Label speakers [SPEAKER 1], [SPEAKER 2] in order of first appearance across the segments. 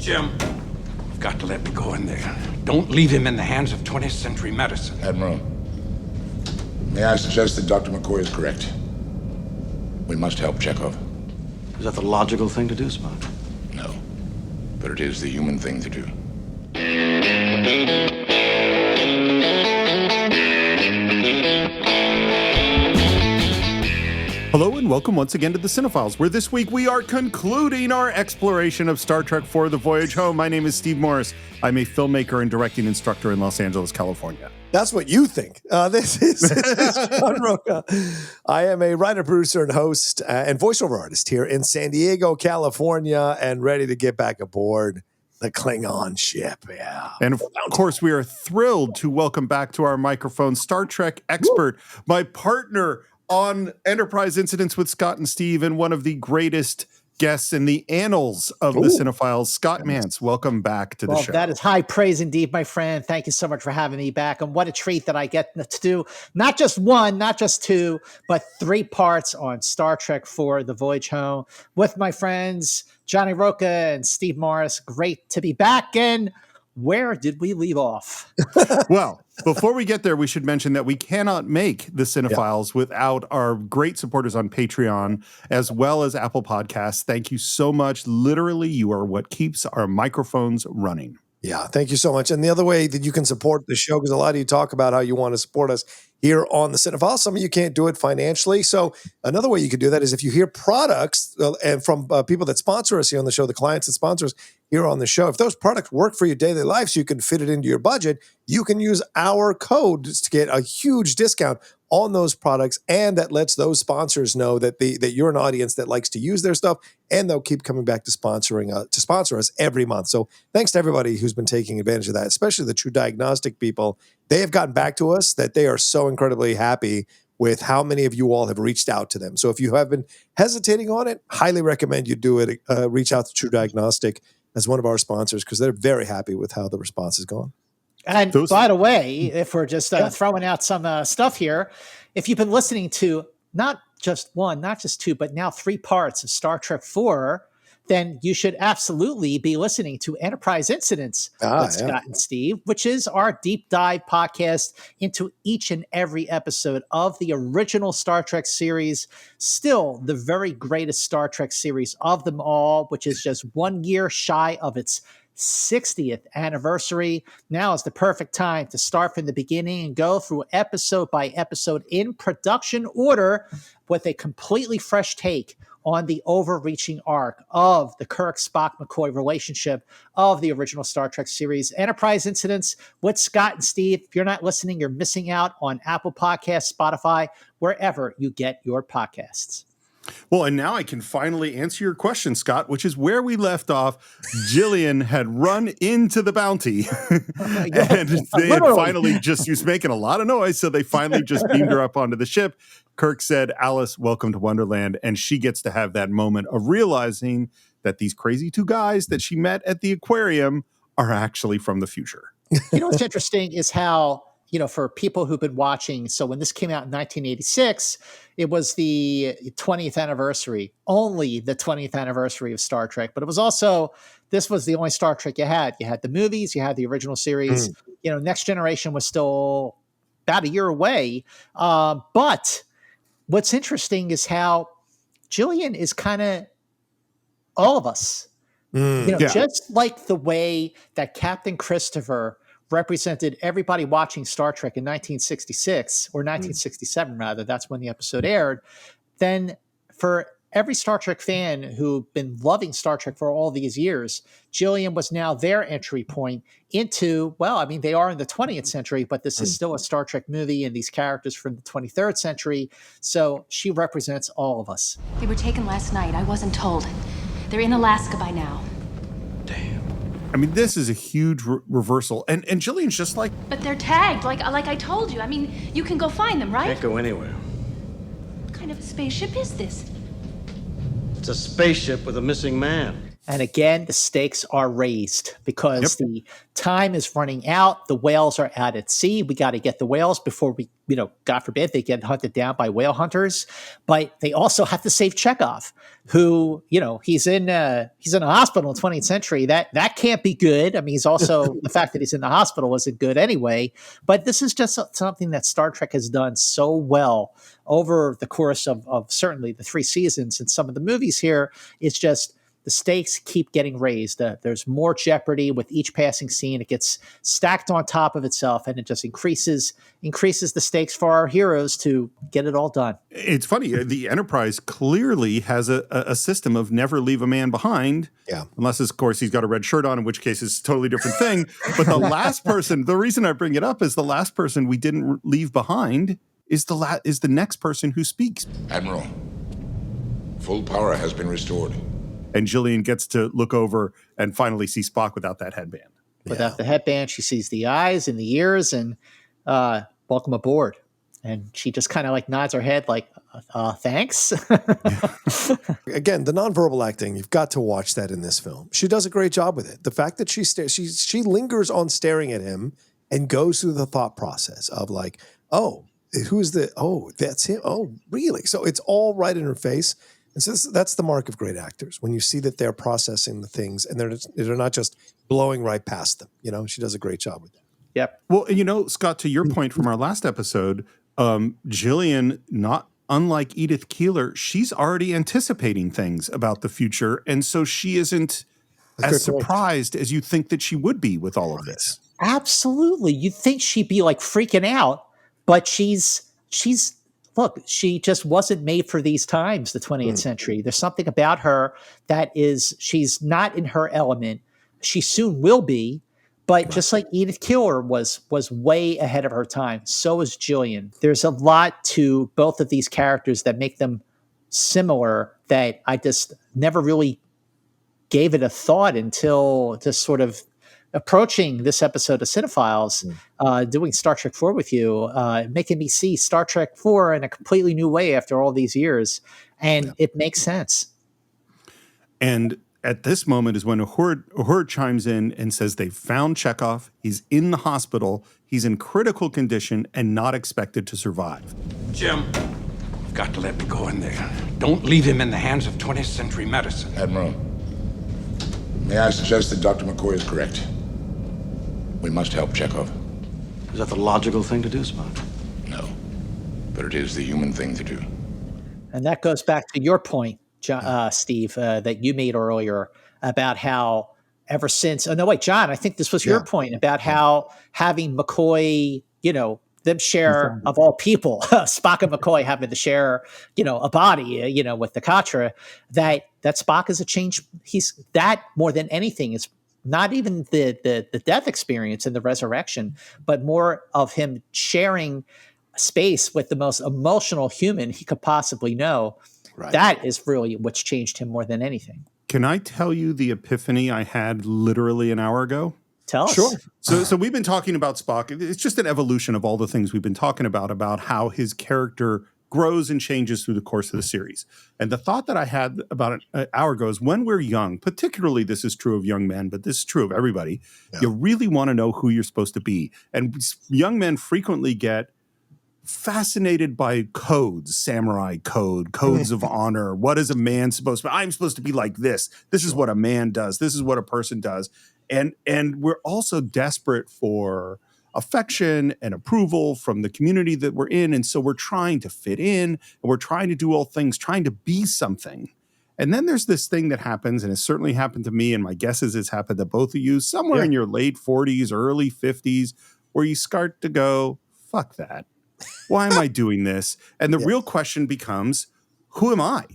[SPEAKER 1] Jim, you've got to let me go in there. Don't leave him in the hands of 20th century medicine.
[SPEAKER 2] Admiral, may I suggest that Dr. McCoy is correct? We must help Chekov.
[SPEAKER 3] Is that the logical thing to do, Spock?
[SPEAKER 2] No, but it is the human thing to do.
[SPEAKER 4] Hello and welcome once again to the Cine-Files, where this week we are concluding our exploration of Star Trek IV: The Voyage Home. My name is Steve Morris. I'm a filmmaker and directing instructor in Los Angeles, California.
[SPEAKER 5] That's what you think. This is John Roca. I am a writer, producer, and host and voiceover artist here in San Diego, California, and ready to get back aboard the Klingon ship. Yeah.
[SPEAKER 4] And of course, we are thrilled to welcome back to our microphone Star Trek expert, my partner on Enterprise Incidents with Scott and Steve, and one of the greatest guests in the annals of the Cine-Files, Scott Mantz. Welcome back to the show.
[SPEAKER 6] That is high praise indeed, my friend. Thank you so much for having me back. And what a treat that I get to do not just one, not just two, but 3 parts on Star Trek IV: The Voyage Home with my friends Johnny Roca and Steve Morris. Great to be back. And where did we leave off?
[SPEAKER 4] Well, before we get there, we should mention that we cannot make the Cine-Files without our great supporters on Patreon, as well as Apple Podcasts. Thank you so much. Literally, you are what keeps our microphones running.
[SPEAKER 5] Yeah, thank you so much. And the other way that you can support the show, because a lot of you talk about how you want to support us here on the Cine-Files. Some of you can't do it financially. So another way you can do that is if you hear products and from people that sponsor us here on the show, the clients that sponsor us here on the show, if those products work for your daily life so you can fit it into your budget, you can use our code to get a huge discount on those products, and that lets those sponsors know that that you're an audience that likes to use their stuff, and they'll keep coming back to sponsor us every month. So thanks to everybody who's been taking advantage of that, especially the True Diagnostic people. They have gotten back to us that they are so incredibly happy with how many of you all have reached out to them. So if you have been hesitating on it, highly recommend you do it. Reach out to True Diagnostic as one of our sponsors, because they're very happy with how the response has gone.
[SPEAKER 6] And by the way, if we're just throwing out some stuff here, if you've been listening to not just one, not just two, but now 3 parts of Star Trek IV, then you should absolutely be listening to Enterprise Incidents with Scott and Steve, which is our deep dive podcast into each and every episode of the original Star Trek series, still the very greatest Star Trek series of them all, which is just 1 year shy of its 60th anniversary. Now is the perfect time to start from the beginning and go through episode by episode in production order with a completely fresh take on the overreaching arc of the Kirk-Spock-McCoy relationship of the original Star Trek series. Enterprise Incidents with Scott and Steve. If you're not listening, you're missing out on Apple Podcasts, Spotify, wherever you get your podcasts.
[SPEAKER 4] Well, and now I can finally answer your question, Scott, which is where we left off. Gillian had run into the Bounty, and they had finally she was making a lot of noise, so they finally just beamed her up onto the ship. Kirk said, "Alice, welcome to Wonderland," and she gets to have that moment of realizing that these crazy 2 guys that she met at the aquarium are actually from the future.
[SPEAKER 6] You know what's interesting is how, for people who've been watching, so when this came out in 1986, it was the 20th anniversary, only the 20th anniversary of Star Trek. But it was also, this was the only Star Trek you had. You had the movies, you had the original series. Next Generation was still about a year away. But what's interesting is how Gillian is kind of all of us. Just like the way that Captain Christopher represented everybody watching Star Trek in 1966 or 1967, rather, that's when the episode aired. Then for every Star Trek fan who'd been loving Star Trek for all these years, Gillian was now their entry point into, they are in the 20th century, but this is still a Star Trek movie and these characters from the 23rd century. So she represents all of us.
[SPEAKER 7] They were taken last night. I wasn't told. They're in Alaska by now.
[SPEAKER 4] I mean, this is a huge reversal. And Gillian's just like...
[SPEAKER 7] But they're tagged, like I told you. I mean, you can go find them, right?
[SPEAKER 3] Can't go anywhere.
[SPEAKER 7] What kind of a spaceship is this?
[SPEAKER 3] It's a spaceship with a missing man.
[SPEAKER 6] And again, the stakes are raised because the time is running out. The whales are out at sea. We got to get the whales before we, God forbid, they get hunted down by whale hunters. But they also have to save Chekov, who, he's in a hospital in the 20th century. That can't be good. I mean, he's also the fact that he's in the hospital isn't good anyway. But this is just something that Star Trek has done so well over the course of certainly the 3 seasons and some of the movies here. It's just the stakes keep getting raised. There's more jeopardy with each passing scene. It gets stacked on top of itself, and it just increases the stakes for our heroes to get it all done.
[SPEAKER 4] It's funny. The Enterprise clearly has a system of never leave a man behind.
[SPEAKER 5] Yeah.
[SPEAKER 4] Unless, of course, he's got a red shirt on, in which case it's a totally different thing. But the last person, the reason I bring it up is the last person we didn't leave behind is the next person who speaks.
[SPEAKER 2] Admiral, full power has been restored.
[SPEAKER 4] And Gillian gets to look over and finally see Spock without that headband.
[SPEAKER 6] Without the headband, she sees the eyes and the ears and welcome aboard. And she just kind of like nods her head like, thanks.
[SPEAKER 5] Again, the nonverbal acting, you've got to watch that in this film. She does a great job with it. The fact that she lingers on staring at him and goes through the thought process of like, oh, that's him. Oh, really? So it's all right in her face. And so that's the mark of great actors, when you see that they're processing the things and they're not just blowing right past them. She does a great job with that.
[SPEAKER 6] Yep.
[SPEAKER 4] Well, Scott, to your point from our last episode, Gillian, not unlike Edith Keeler, she's already anticipating things about the future. And so she isn't as surprised as you think that she would be with all of this.
[SPEAKER 6] Absolutely. You'd think she'd be like freaking out, but she's look, she just wasn't made for these times, the 20th century. There's something about her that she's not in her element. She soon will be, but just like Edith Keeler was way ahead of her time, so is Gillian. There's a lot to both of these characters that make them similar that I just never really gave it a thought until just sort of approaching this episode of Cine-Files, doing Star Trek 4 with you, making me see Star Trek 4 in a completely new way after all these years. And it makes sense.
[SPEAKER 4] And at this moment is when Uhura chimes in and says they've found Chekov. He's in the hospital. He's in critical condition and not expected to survive.
[SPEAKER 1] Jim, you've got to let me go in there. Don't leave him in the hands of 20th century medicine.
[SPEAKER 2] Admiral, may I suggest that Dr. McCoy is correct? We must help Chekov.
[SPEAKER 3] Is that the logical thing to do, Spock?
[SPEAKER 2] No, but it is the human thing to do.
[SPEAKER 6] And that goes back to your point, Steve, that you made earlier about how ever since, John, I think this was your point about how having McCoy, them share of all people, Spock and McCoy having to share, a body, with the Katra, that Spock is a change. He's that more than anything is not even the death experience and the resurrection, but more of him sharing space with the most emotional human he could possibly know. Right. That is really what's changed him more than anything.
[SPEAKER 4] Can I tell you the epiphany I had literally an hour ago?
[SPEAKER 6] Tell us.
[SPEAKER 5] Sure.
[SPEAKER 4] So we've been talking about Spock. It's just an evolution of all the things we've been talking about how his character grows and changes through the course of the series. And the thought that I had about an hour ago is when we're young, particularly this is true of young men, but this is true of everybody, you really want to know who you're supposed to be. And young men frequently get fascinated by codes, samurai codes of honor. What is a man supposed to be? I'm supposed to be like this. This is what a man does. This is what a person does. And we're also desperate for affection and approval from the community that we're in. And so we're trying to fit in and we're trying to do all things, trying to be something. And then there's this thing that happens, and it certainly happened to me, and my guess is it's happened to both of you, somewhere in your late 40s, early 50s, where you start to go, fuck that. Why am I doing this? And the real question becomes, who am I?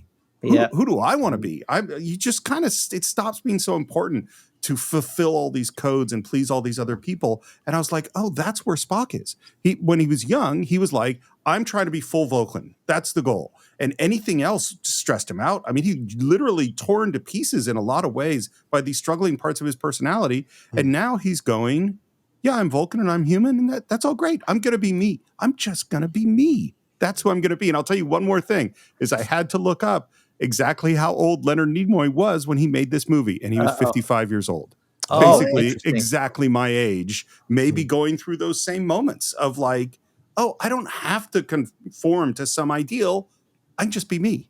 [SPEAKER 4] Who do I want to be? You just kind of, it stops being so important to fulfill all these codes and please all these other people. And I was like, oh, that's where Spock is. When he was young, he was like, I'm trying to be full Vulcan. That's the goal. And anything else stressed him out. I mean, he literally torn to pieces in a lot of ways by these struggling parts of his personality. And now he's going, yeah, I'm Vulcan and I'm human. And that's all great. I'm going to be me. I'm just going to be me. That's who I'm going to be. And I'll tell you one more thing is I had to look up exactly how old Leonard Nimoy was when he made this movie, and he was 55 years old.
[SPEAKER 6] Oh,
[SPEAKER 4] Basically,
[SPEAKER 6] interesting.
[SPEAKER 4] exactly my age, maybe going through those same moments of like, oh, I don't have to conform to some ideal. I can just be me.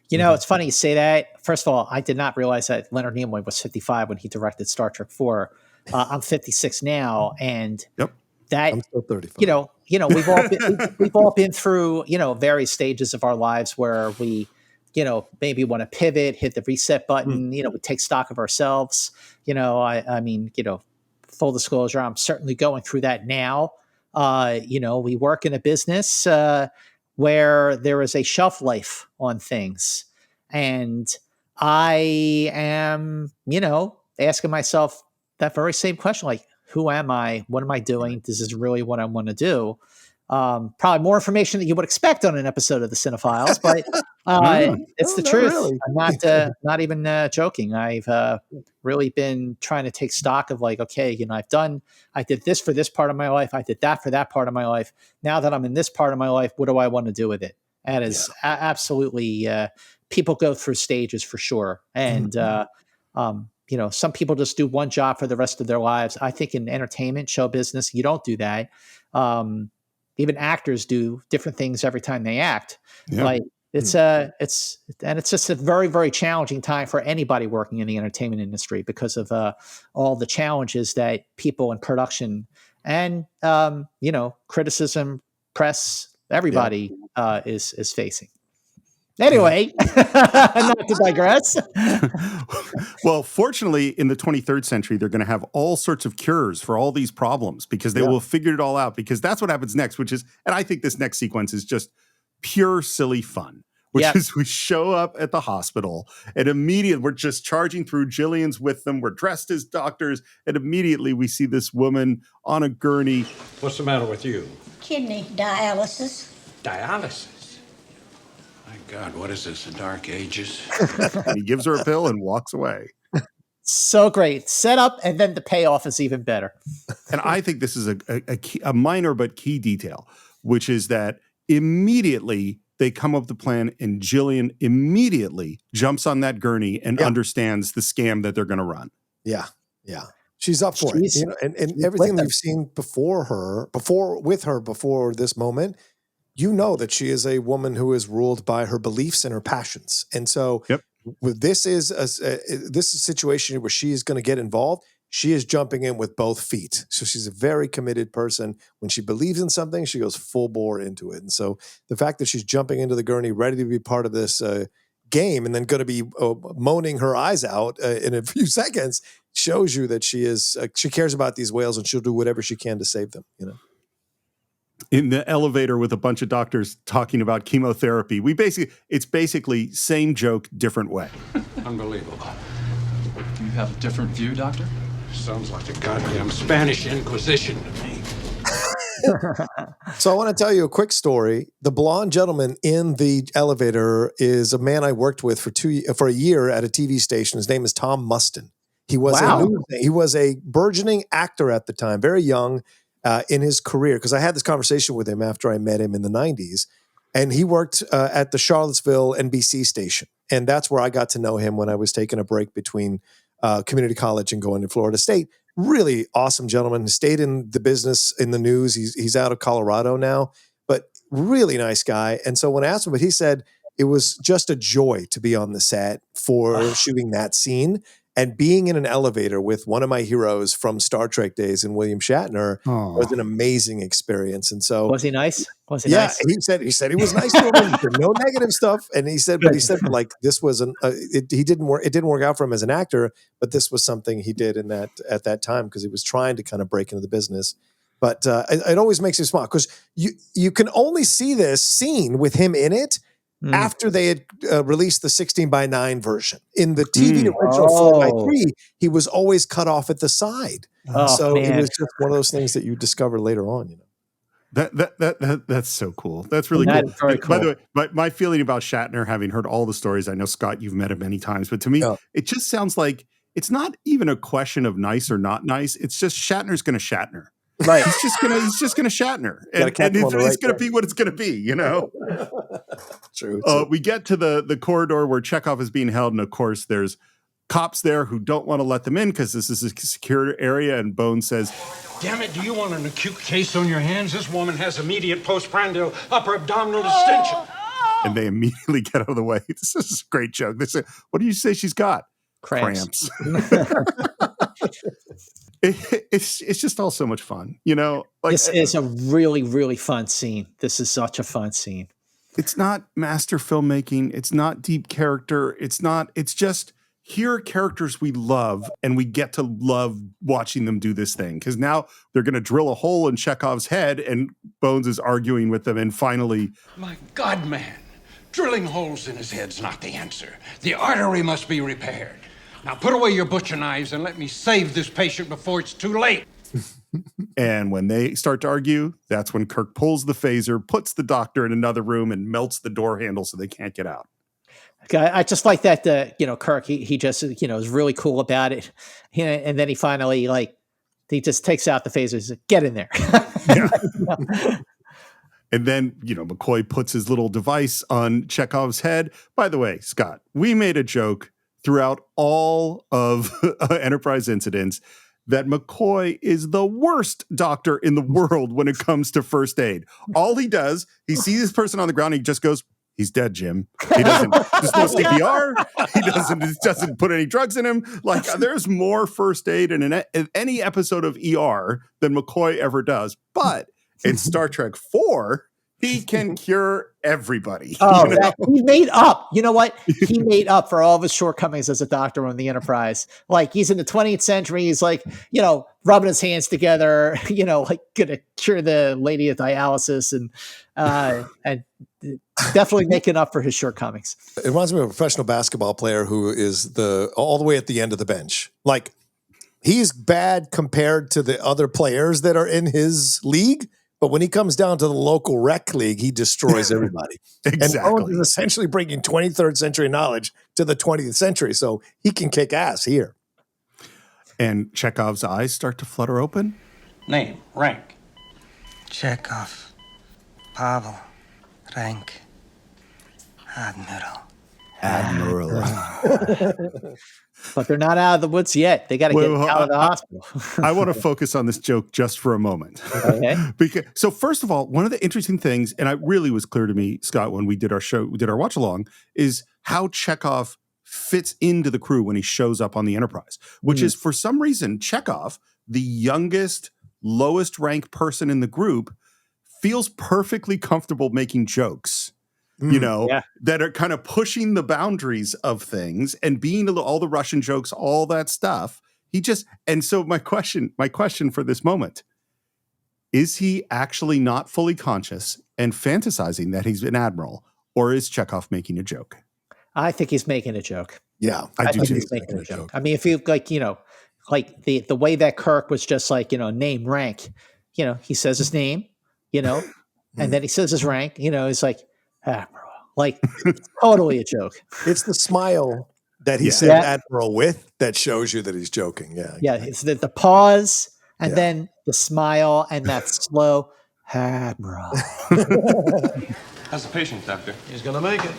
[SPEAKER 6] You know, it's funny you say that. First of all, I did not realize that Leonard Nimoy was 55 when he directed Star Trek 4. I'm 56 now, and
[SPEAKER 4] Yep.
[SPEAKER 6] that,
[SPEAKER 5] I'm still 35.
[SPEAKER 6] we've all been through, various stages of our lives where we, maybe want to pivot, hit the reset button, we take stock of ourselves. I mean, full disclosure, I'm certainly going through that now. We work in a business where there is a shelf life on things. And I am, asking myself that very same question, like, who am I? What am I doing? This is really what I want to do. Probably more information than you would expect on an episode of the Cine-Files, but it's the
[SPEAKER 5] not
[SPEAKER 6] truth.
[SPEAKER 5] really.
[SPEAKER 6] I'm not even joking. I've really been trying to take stock of like, okay, I did this for this part of my life. I did that for that part of my life. Now that I'm in this part of my life, what do I want to do with it? That is absolutely, people go through stages for sure. And, some people just do one job for the rest of their lives. I think in entertainment, show business, you don't do that. Even actors do different things every time they act.
[SPEAKER 4] Yeah.
[SPEAKER 6] Like it's just a very, very challenging time for anybody working in the entertainment industry because of all the challenges that people in production and criticism, press, everybody is facing. Anyway, not to digress.
[SPEAKER 4] Well, fortunately, in the 23rd century, they're going to have all sorts of cures for all these problems because they will have figured it all out, because that's what happens next, which is, and I think this next sequence is just pure silly fun, which is we show up at the hospital and immediately we're just charging through. Gillian's with them. We're dressed as doctors. And immediately we see this woman on a gurney.
[SPEAKER 1] What's the matter with you?
[SPEAKER 8] Kidney dialysis.
[SPEAKER 1] Dialysis? My God, what is this, the Dark Ages?
[SPEAKER 4] And he gives her a pill and walks away.
[SPEAKER 6] So great. Set up, and then the payoff is even better.
[SPEAKER 4] And I think this is a minor but key detail, which is that immediately they come up with the plan, and Gillian immediately jumps on that gurney and understands the scam that they're going to run.
[SPEAKER 5] Yeah. She's up for it. And everything that you've seen before this moment, that she is a woman who is ruled by her beliefs and her passions. And so this is a situation where she is going to get involved. She is jumping in with both feet. So she's a very committed person. When she believes in something, she goes full bore into it. And so the fact that she's jumping into the gurney, ready to be part of this game, and then going to be moaning her eyes out in a few seconds, shows you that she cares about these whales, and she'll do whatever she can to save them.
[SPEAKER 4] In the elevator with a bunch of doctors talking about chemotherapy, it's basically same joke, different way.
[SPEAKER 1] Unbelievable.
[SPEAKER 9] Do you have a different view, Doctor?
[SPEAKER 1] Sounds like the goddamn Spanish Inquisition to me.
[SPEAKER 5] So I want to tell you a quick story. The blonde gentleman in the elevator is a man I worked with for a year at a TV station. His name is Tom Mustin. He was a burgeoning actor at the time, very young in his career, because I had this conversation with him after I met him in the 90s. And he worked at the Charlottesville NBC station. And that's where I got to know him when I was taking a break between community college and going to Florida State. Really awesome gentleman. Stayed in the business, in the news. He's out of Colorado now, but really nice guy. And so when I asked him, he said it was just a joy to be on the set for shooting that scene. And being in an elevator with one of my heroes from Star Trek days, and William Shatner, was an amazing experience. And so,
[SPEAKER 6] was he nice? Nice?
[SPEAKER 5] He said he was nice to him. He said no negative stuff. And he said like this was it didn't work out for him as an actor, but this was something he did at that time because he was trying to kind of break into the business. But it always makes me smile because you can only see this scene with him in it after they had released the 16:9 version. In the TV original 4:3, he was always cut off at the side. So it was just one of those things that you discover later on,
[SPEAKER 4] That's so cool. That's really cool.
[SPEAKER 6] Very cool.
[SPEAKER 4] By the way, my feeling about Shatner, having heard all the stories, I know, Scott, you've met him many times, but to me, it just sounds like it's not even a question of nice or not nice. It's just Shatner's going to Shatner.
[SPEAKER 6] Right.
[SPEAKER 4] He's just gonna Shatner, and
[SPEAKER 5] catch him on the right
[SPEAKER 4] it's gonna
[SPEAKER 5] day.
[SPEAKER 4] be what it's gonna be, you know.
[SPEAKER 5] True.
[SPEAKER 4] We get to the corridor where Chekov is being held, and of course, there's cops there who don't want to let them in because this is a secure area. And Bones says,
[SPEAKER 1] Damn it, do you want an acute case on your hands? This woman has immediate postprandial upper abdominal distension.
[SPEAKER 4] and they immediately get out of the way. This is a great joke. They say, what do you say she's got?
[SPEAKER 6] Cramps.
[SPEAKER 4] It's just all so much fun, you know. Like,
[SPEAKER 6] this is a really, really fun scene. This is such a fun scene.
[SPEAKER 4] It's not master filmmaking. It's not deep character. It's just here are characters we love, and we get to love watching them do this thing. Because now they're going to drill a hole in Chekov's head, and Bones is arguing with them. And finally,
[SPEAKER 1] My God, man, drilling holes in his head's not the answer. The artery must be repaired. Now put away your butcher knives and let me save this patient before it's too late.
[SPEAKER 4] and when they start to argue, that's when Kirk pulls the phaser, puts the doctor in another room, and melts the door handle so they can't get out.
[SPEAKER 6] I just like that, Kirk, he just, is really cool about it. And then he finally, he just takes out the phaser. He's like, get in there.
[SPEAKER 4] Yeah. And then, McCoy puts his little device on Chekov's head. By the way, Scott, we made a joke throughout all of Enterprise incidents that McCoy is the worst doctor in the world when it comes to first aid. All he does, he sees this person on the ground, and he just goes, he's dead, Jim. He doesn't, there's no CPR. He doesn't put any drugs in him. Like, there's more first aid in any episode of ER than McCoy ever does. But in Star Trek 4, he can cure everybody.
[SPEAKER 6] Oh, he made up. You know what? He made up for all of his shortcomings as a doctor on the Enterprise. Like, he's in the 20th century. He's like, rubbing his hands together, gonna cure the lady of dialysis and definitely making up for his shortcomings.
[SPEAKER 5] It reminds me of a professional basketball player who is all the way at the end of the bench. Like, he's bad compared to the other players that are in his league. But when he comes down to the local rec league, he destroys everybody.
[SPEAKER 4] Exactly.
[SPEAKER 5] And Bones is essentially bringing 23rd century knowledge to the 20th century. So he can kick ass here.
[SPEAKER 4] And Chekov's eyes start to flutter open.
[SPEAKER 1] Name, rank.
[SPEAKER 10] Chekov, Pavel, rank, Admiral.
[SPEAKER 6] But they're not out of the woods yet. They got to get out of the hospital.
[SPEAKER 4] I want to focus on this joke just for a moment.
[SPEAKER 6] Okay.
[SPEAKER 4] So first of all, one of the interesting things, and it really was clear to me, Scott, when we did our watch along, is how Chekov fits into the crew when he shows up on the Enterprise, which is, for some reason, Chekov, the youngest, lowest ranked person in the group, feels perfectly comfortable making jokes. That are kind of pushing the boundaries of things and being all the Russian jokes, all that stuff. So my question for this moment, is he actually not fully conscious and fantasizing that he's an admiral, or is Chekov making a joke?
[SPEAKER 6] I think he's making a joke.
[SPEAKER 5] Yeah,
[SPEAKER 4] I do
[SPEAKER 6] think
[SPEAKER 4] too.
[SPEAKER 6] he's making a joke. I mean, if you the way that Kirk was just name, rank, he says his name, and then he says his rank, it's like, Admiral. Like, totally a joke.
[SPEAKER 5] It's the smile that he said Admiral with that shows you that he's joking. Yeah.
[SPEAKER 6] Yeah. It's the pause and then the smile and that slow Admiral.
[SPEAKER 11] How's the patient, Doctor?
[SPEAKER 3] He's gonna make it.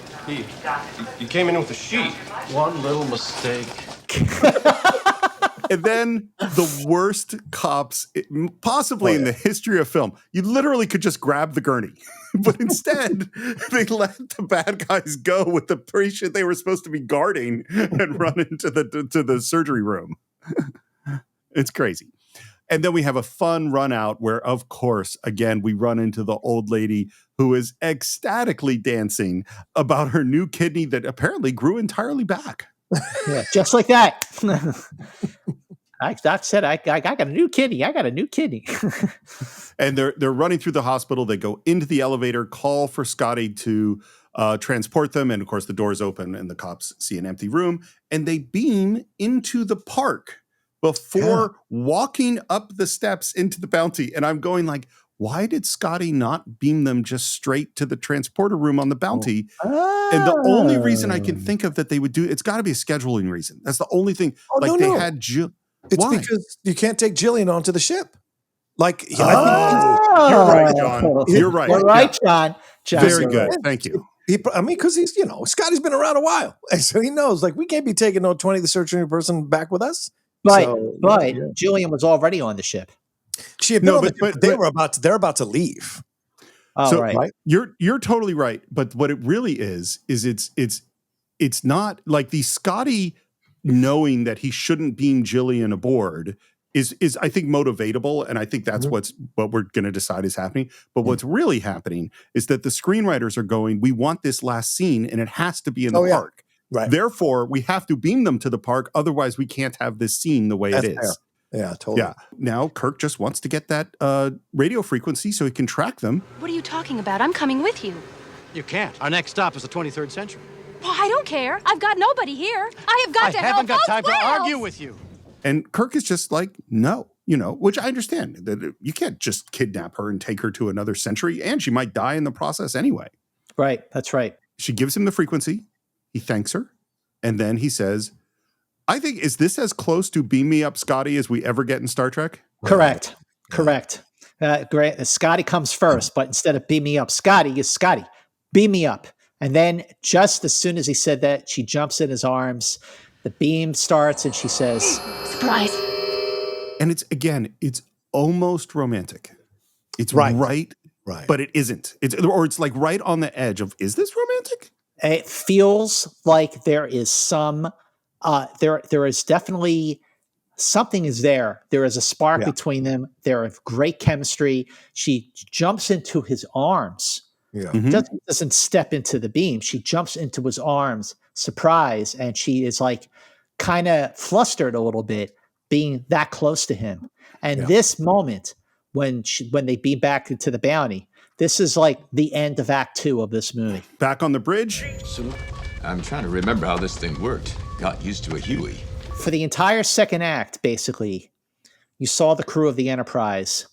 [SPEAKER 11] You came in with a sheet.
[SPEAKER 3] One little mistake.
[SPEAKER 4] And then the worst cops possibly in the history of film. You literally could just grab the gurney. But instead, they let the bad guys go with the patient they were supposed to be guarding and run into the surgery room. It's crazy. And then we have a fun run out where, of course, again, we run into the old lady who is ecstatically dancing about her new kidney that apparently grew entirely back.
[SPEAKER 6] Yeah, just like that. Doc said, I got a new kidney. I got a new kidney.
[SPEAKER 4] And they're running through the hospital. They go into the elevator, call for Scotty to transport them. And of course, the doors open and the cops see an empty room. And they beam into the park before walking up the steps into the Bounty. And I'm going like, why did Scotty not beam them just straight to the transporter room on the Bounty? And the only reason I can think of that they would do, it's got to be a scheduling reason. That's the only thing.
[SPEAKER 5] It's
[SPEAKER 4] Why?
[SPEAKER 5] because you can't take Gillian onto the ship. Like,
[SPEAKER 4] You're right, John. You're right.
[SPEAKER 6] You're right, John.
[SPEAKER 4] Very good. Thank you.
[SPEAKER 5] Because he's, Scotty's been around a while. And so he knows, like, we can't be taking no 20th century person back with us.
[SPEAKER 6] But Gillian was already on the ship.
[SPEAKER 5] She had been on the ship, but they're about to leave.
[SPEAKER 6] Oh,
[SPEAKER 4] so
[SPEAKER 6] right.
[SPEAKER 4] You're totally right. But what it really is it's not like the Scotty knowing that he shouldn't beam Gillian aboard is I think motivatable, and I think that's what we're going to decide is happening. But what's really happening is that the screenwriters are going, we want this last scene, and it has to be in the park.
[SPEAKER 5] Right.
[SPEAKER 4] Therefore, we have to beam them to the park. Otherwise, we can't have this scene the way it is.
[SPEAKER 5] Fair. Yeah, totally.
[SPEAKER 4] Yeah. Now, Kirk just wants to get that radio frequency so he can track them.
[SPEAKER 7] What are you talking about? I'm coming with you.
[SPEAKER 12] You can't. Our next stop is the 23rd century.
[SPEAKER 7] Well, I don't care. I've got nobody here. I have got to help.
[SPEAKER 12] I haven't got time
[SPEAKER 7] those
[SPEAKER 12] to
[SPEAKER 7] whales.
[SPEAKER 12] argue with you.
[SPEAKER 4] And Kirk is just like, no, which I understand that you can't just kidnap her and take her to another century, and she might die in the process anyway.
[SPEAKER 6] Right. That's right.
[SPEAKER 4] She gives him the frequency. He thanks her. And then he says, I think, is this as close to Beam Me Up, Scotty, as we ever get in Star Trek?
[SPEAKER 6] Correct. Great. Scotty comes first, but instead of beam me up, Scotty is Scotty. Beam me up. And then just as soon as he said that, she jumps in his arms. The beam starts and she says,
[SPEAKER 7] surprise.
[SPEAKER 4] And it's almost romantic. It's right, but it isn't. It's like right on the edge of, is this romantic?
[SPEAKER 6] It feels like there is some, there is definitely something is there. There is a spark between them. There is great chemistry. She jumps into his arms.
[SPEAKER 5] Yeah.
[SPEAKER 6] Doesn't step into the beam. She jumps into his arms, surprise, and she is like kind of flustered a little bit being that close to him. And this moment when they beam back into the bounty, this is like the end of Act 2 of this movie.
[SPEAKER 4] Back on the bridge.
[SPEAKER 13] So, I'm trying to remember how this thing worked. Got used to a Huey.
[SPEAKER 6] For the entire second act, basically, you saw the crew of the Enterprise.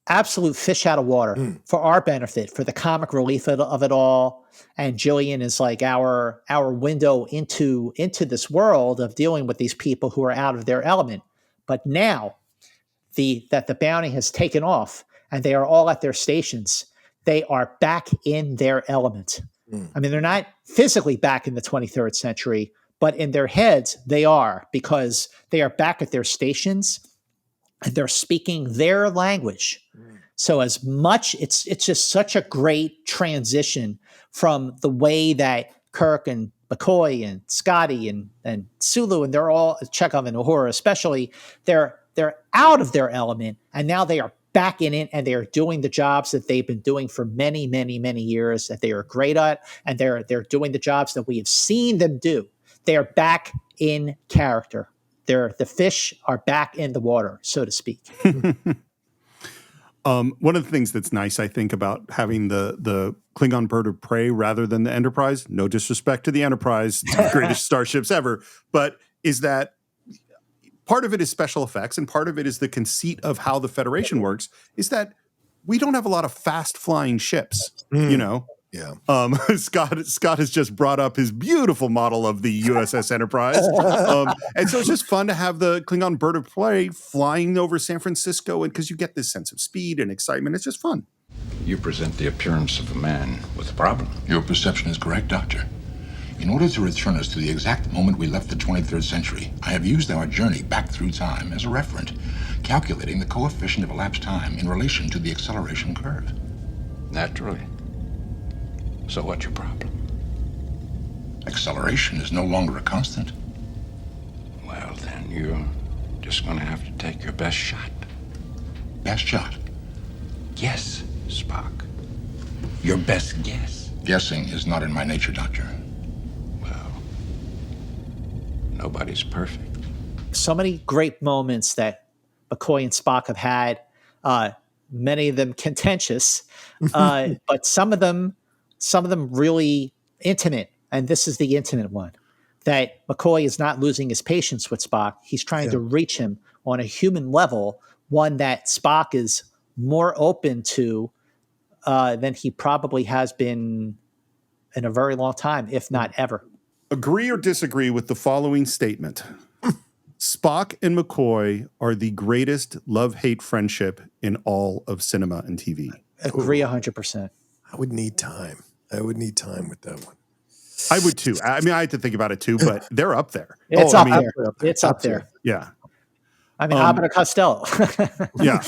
[SPEAKER 6] Absolute fish out of water for our benefit, for the comic relief of it all. And Gillian is like our window into this world of dealing with these people who are out of their element. But now that the bounty has taken off and they are all at their stations, they are back in their element. I mean, they're not physically back in the 23rd century, but in their heads, they are, because they are back at their stations and they're speaking their language. So as much, it's just such a great transition from the way that Kirk and McCoy and Scotty and Sulu, and they're all, Chekov and Uhura especially, they're out of their element, and now they are back in it, and they are doing the jobs that they've been doing for many, many, many years that they are great at, and they're doing the jobs that we have seen them do. They are back in character. The fish are back in the water, so to speak.
[SPEAKER 4] One of the things that's nice, I think, about having the Klingon bird of prey rather than the Enterprise, no disrespect to the Enterprise, it's the greatest starships ever, but is that part of it is special effects and part of it is the conceit of how the Federation works, is that we don't have a lot of fast flying ships,
[SPEAKER 5] Yeah.
[SPEAKER 4] Scott has just brought up his beautiful model of the USS Enterprise. And so it's just fun to have the Klingon bird of prey flying over San Francisco, and because you get this sense of speed and excitement. It's just fun.
[SPEAKER 2] You present the appearance of a man with a problem. Your perception is correct, Doctor. In order to return us to the exact moment we left the 23rd century, I have used our journey back through time as a referent, calculating the coefficient of elapsed time in relation to the acceleration curve.
[SPEAKER 1] Naturally. So what's your problem?
[SPEAKER 2] Acceleration is no longer a constant.
[SPEAKER 1] Well, then you're just going to have to take your best shot.
[SPEAKER 2] Best shot?
[SPEAKER 1] Yes, Spock. Your best guess.
[SPEAKER 2] Guessing is not in my nature, Doctor.
[SPEAKER 1] Well, nobody's perfect.
[SPEAKER 6] So many great moments that McCoy and Spock have had, many of them contentious, but some of them really intimate. And this is the intimate one, that McCoy is not losing his patience with Spock. He's trying to reach him on a human level, one that Spock is more open to than he probably has been in a very long time, if not ever.
[SPEAKER 4] Agree or disagree with the following statement. Spock and McCoy are the greatest love-hate friendship in all of cinema and TV.
[SPEAKER 6] Agree 100%.
[SPEAKER 5] I would need time. with that one.
[SPEAKER 4] I would too. I mean, I had to think about it too, but they're up there.
[SPEAKER 6] It's up there. It's up there.
[SPEAKER 4] Yeah.
[SPEAKER 6] I mean, Abbott and Costello.
[SPEAKER 4] Yeah.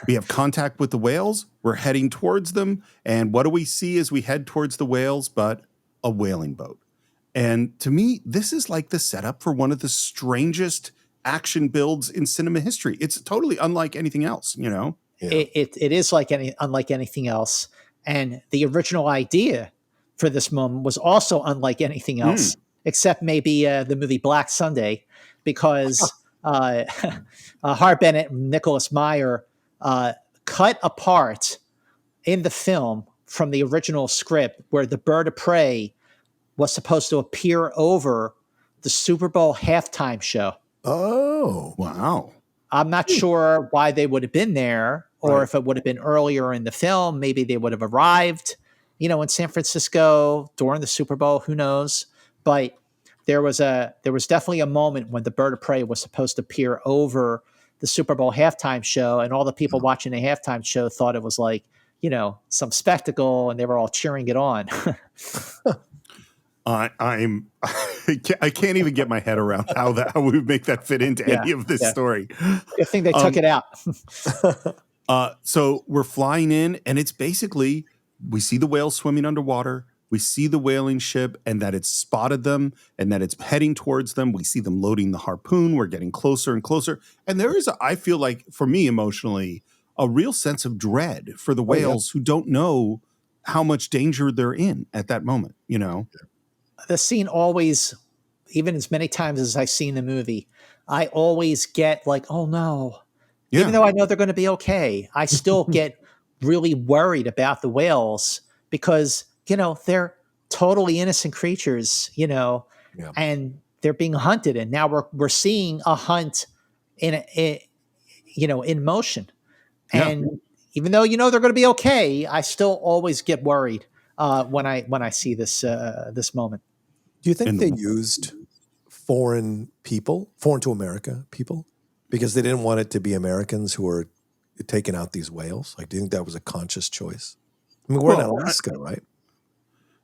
[SPEAKER 4] We have contact with the whales. We're heading towards them. And what do we see as we head towards the whales but a whaling boat? And to me, this is like the setup for one of the strangest action builds in cinema history. It's totally unlike anything else, you know?
[SPEAKER 6] Yeah. It is unlike anything else. And the original idea for this moment was also unlike anything else, except maybe the movie Black Sunday, because Hart Bennett and Nicholas Meyer cut apart in the film from the original script where the bird of prey was supposed to appear over the Super Bowl halftime show.
[SPEAKER 5] Oh,
[SPEAKER 4] wow.
[SPEAKER 6] I'm not sure why they would have been there, or if it would have been earlier in the film. Maybe they would have arrived, in San Francisco during the Super Bowl. Who knows? But there was definitely a moment when the bird of prey was supposed to appear over the Super Bowl halftime show, and all the people watching the halftime show thought it was like, some spectacle, and they were all cheering it on.
[SPEAKER 4] I can't even get my head around how we would make that fit into any of this story.
[SPEAKER 6] Good thing they took it out.
[SPEAKER 4] So we're flying in, and it's basically, we see the whales swimming underwater. We see the whaling ship, and that it's spotted them, and that it's heading towards them. We see them loading the harpoon. We're getting closer and closer. And there is, I feel like, for me emotionally, a real sense of dread for the whales who don't know how much danger they're in at that moment,
[SPEAKER 6] The scene always, even as many times as I've seen the movie, I always get like, oh no. Yeah. Even though I know they're going to be okay, I still get really worried about the whales because, they're totally innocent creatures, and they're being hunted. And now we're seeing a hunt in motion. Yeah. And even though, they're going to be okay, I still always get worried when I see this moment.
[SPEAKER 5] Do you think they used foreign to America people, because they didn't want it to be Americans who were taking out these whales? Like, do you think that was a conscious choice? I mean, we're in Alaska, right?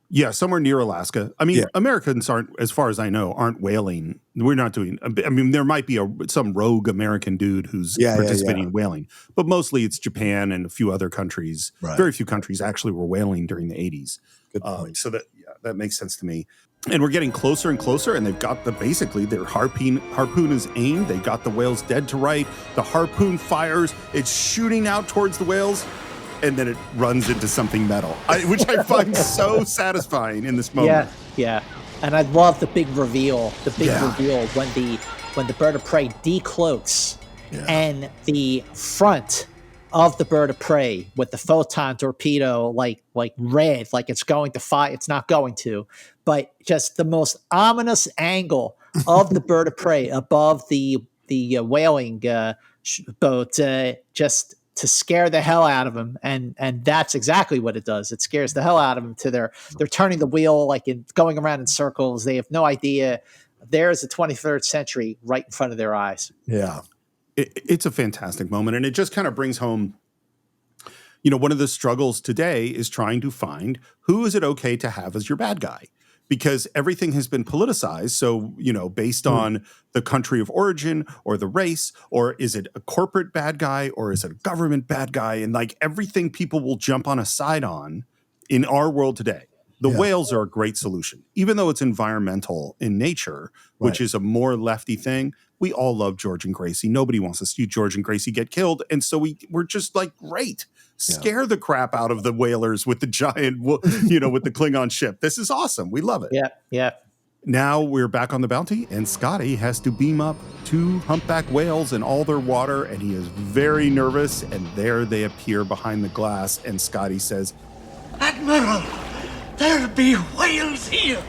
[SPEAKER 4] Yeah, somewhere near Alaska. I mean, Americans aren't, as far as I know, aren't whaling. We're not doing, I mean, there might be some rogue American dude who's participating in whaling, but mostly it's Japan and a few other countries. Right. Very few countries actually were whaling during the 80s. Good point. So that makes sense to me. And we're getting closer and closer, and they've got basically their harpoon is aimed. They got the whales dead to right. The harpoon fires. It's shooting out towards the whales, and then it runs into something metal, which I find so satisfying in this moment.
[SPEAKER 6] Yeah. And I love the big reveal. When the bird of prey decloaks, and the front of the bird of prey with the photon torpedo like red, like it's going to fire. It's not going to, but just the most ominous angle of the bird of prey above the whaling boat, just to scare the hell out of them. And that's exactly what it does. It scares the hell out of them they're turning the wheel, going around in circles. They have no idea. There's the 23rd century right in front of their eyes.
[SPEAKER 5] Yeah.
[SPEAKER 4] It's a fantastic moment, and it just kind of brings home, one of the struggles today is trying to find who is it okay to have as your bad guy, because everything has been politicized. So, based on the country of origin or the race, or is it a corporate bad guy or is it a government bad guy? And everything people will jump on a side on in our world today. The whales are a great solution, even though it's environmental in nature, which is a more lefty thing. We all love George and Gracie. Nobody wants to see George and Gracie get killed. And so we're just great. Scare the crap out of the whalers with the giant, with the Klingon ship. This is awesome. We love it.
[SPEAKER 6] Yeah.
[SPEAKER 4] Now we're back on the Bounty, and Scotty has to beam up 2 humpback whales in all their water, and he is very nervous. And there they appear behind the glass, and Scotty says,
[SPEAKER 14] "Admiral, there be whales here."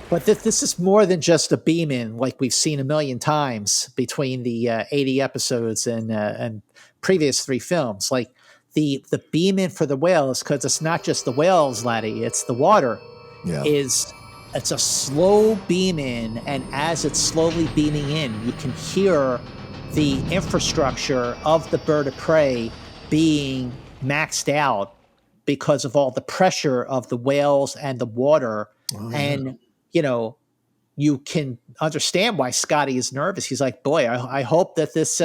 [SPEAKER 6] But this is more than just a beam in, like we've seen a million times between the 80 episodes and previous 3 films. Like the beam in for the whales, because it's not just the whales, laddie. It's the water is it's a slow beam in, and as it's slowly beaming in, you can hear the infrastructure of the bird of prey being maxed out because of all the pressure of the whales and the water. And, you can understand why Scotty is nervous. He's like, boy, I hope that this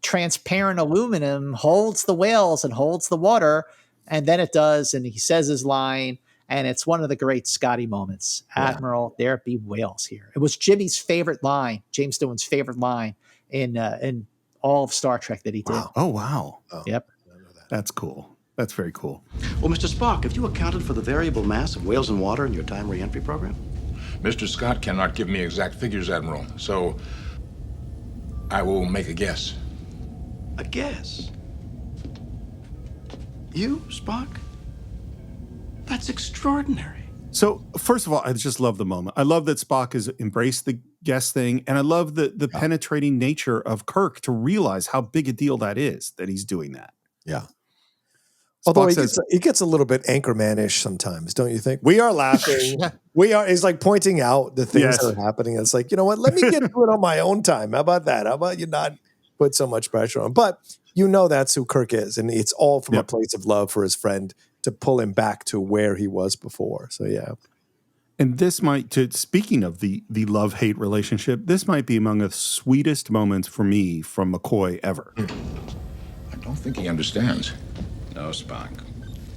[SPEAKER 6] transparent aluminum holds the whales and holds the water. And then it does. And he says his line. And it's one of the great Scotty moments. Admiral, there be whales here. It was Jimmy's favorite line, James Doohan's favorite line in all of Star Trek that he did.
[SPEAKER 4] Wow. Oh, wow.
[SPEAKER 6] Yep.
[SPEAKER 4] That's cool. That's very cool.
[SPEAKER 12] Well, Mr. Spock, have you accounted for the variable mass of whales in water in your time re-entry program?
[SPEAKER 2] Mr. Scott cannot give me exact figures, Admiral, so I will make a guess.
[SPEAKER 12] A guess? You, Spock? That's extraordinary.
[SPEAKER 4] So, first of all, I just love the moment. I love that Spock has embraced the guess thing, and I love the penetrating nature of Kirk to realize how big a deal that is, that he's doing that.
[SPEAKER 5] Yeah.
[SPEAKER 4] Spock
[SPEAKER 5] Although
[SPEAKER 4] says,
[SPEAKER 5] he gets a little bit Anchorman-ish sometimes, don't you think? We are laughing. He's like pointing out the things that are happening. It's like, you know what? Let me get to it on my own time. How about that? How about you not put so much pressure on? But that's who Kirk is. And it's all from a place of love for his friend to pull him back to where he was before. So, yeah.
[SPEAKER 4] And this speaking of the love-hate relationship, this might be among the sweetest moments for me from McCoy ever.
[SPEAKER 2] I don't think he understands.
[SPEAKER 1] No, Spock.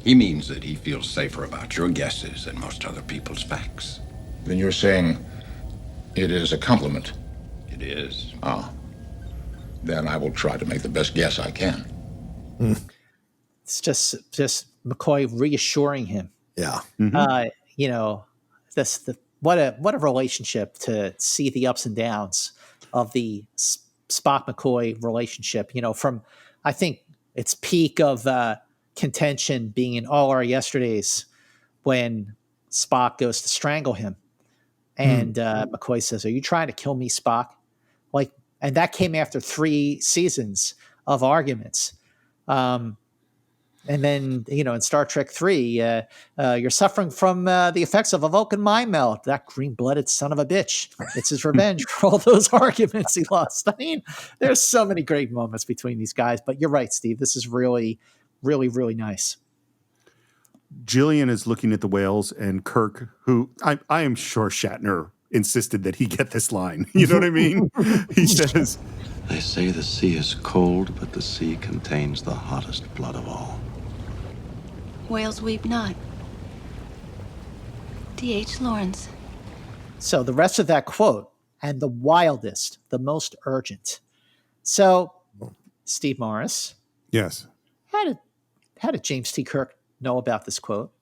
[SPEAKER 1] He means that he feels safer about your guesses than most other people's facts.
[SPEAKER 2] Then you're saying it is a compliment?
[SPEAKER 1] It is.
[SPEAKER 2] Ah. Then I will try to make the best guess I can.
[SPEAKER 6] It's just McCoy reassuring him.
[SPEAKER 5] Yeah.
[SPEAKER 6] What a relationship to see the ups and downs of the Spock McCoy relationship. From I think its peak of contention being in All Our Yesterdays when Spock goes to strangle him, and McCoy says, "Are you trying to kill me, Spock?" And that came after 3 seasons of arguments. And then, in Star Trek 3, you're suffering from the effects of a Vulcan mind meld. That green-blooded son of a bitch. It's his revenge for all those arguments he lost. I mean, there's so many great moments between these guys. But you're right, Steve. This is really, really, really nice.
[SPEAKER 4] Gillian is looking at the whales, and Kirk, who I am sure Shatner insisted that he get this line. You know what I mean? He says,
[SPEAKER 15] "They say the sea is cold, but the sea contains the hottest blood of all.
[SPEAKER 7] Whales weep not." D.H. Lawrence.
[SPEAKER 6] So the rest of that quote, and the wildest, the most urgent. So, Steve Morris.
[SPEAKER 4] Yes.
[SPEAKER 6] How did James T. Kirk know about this quote?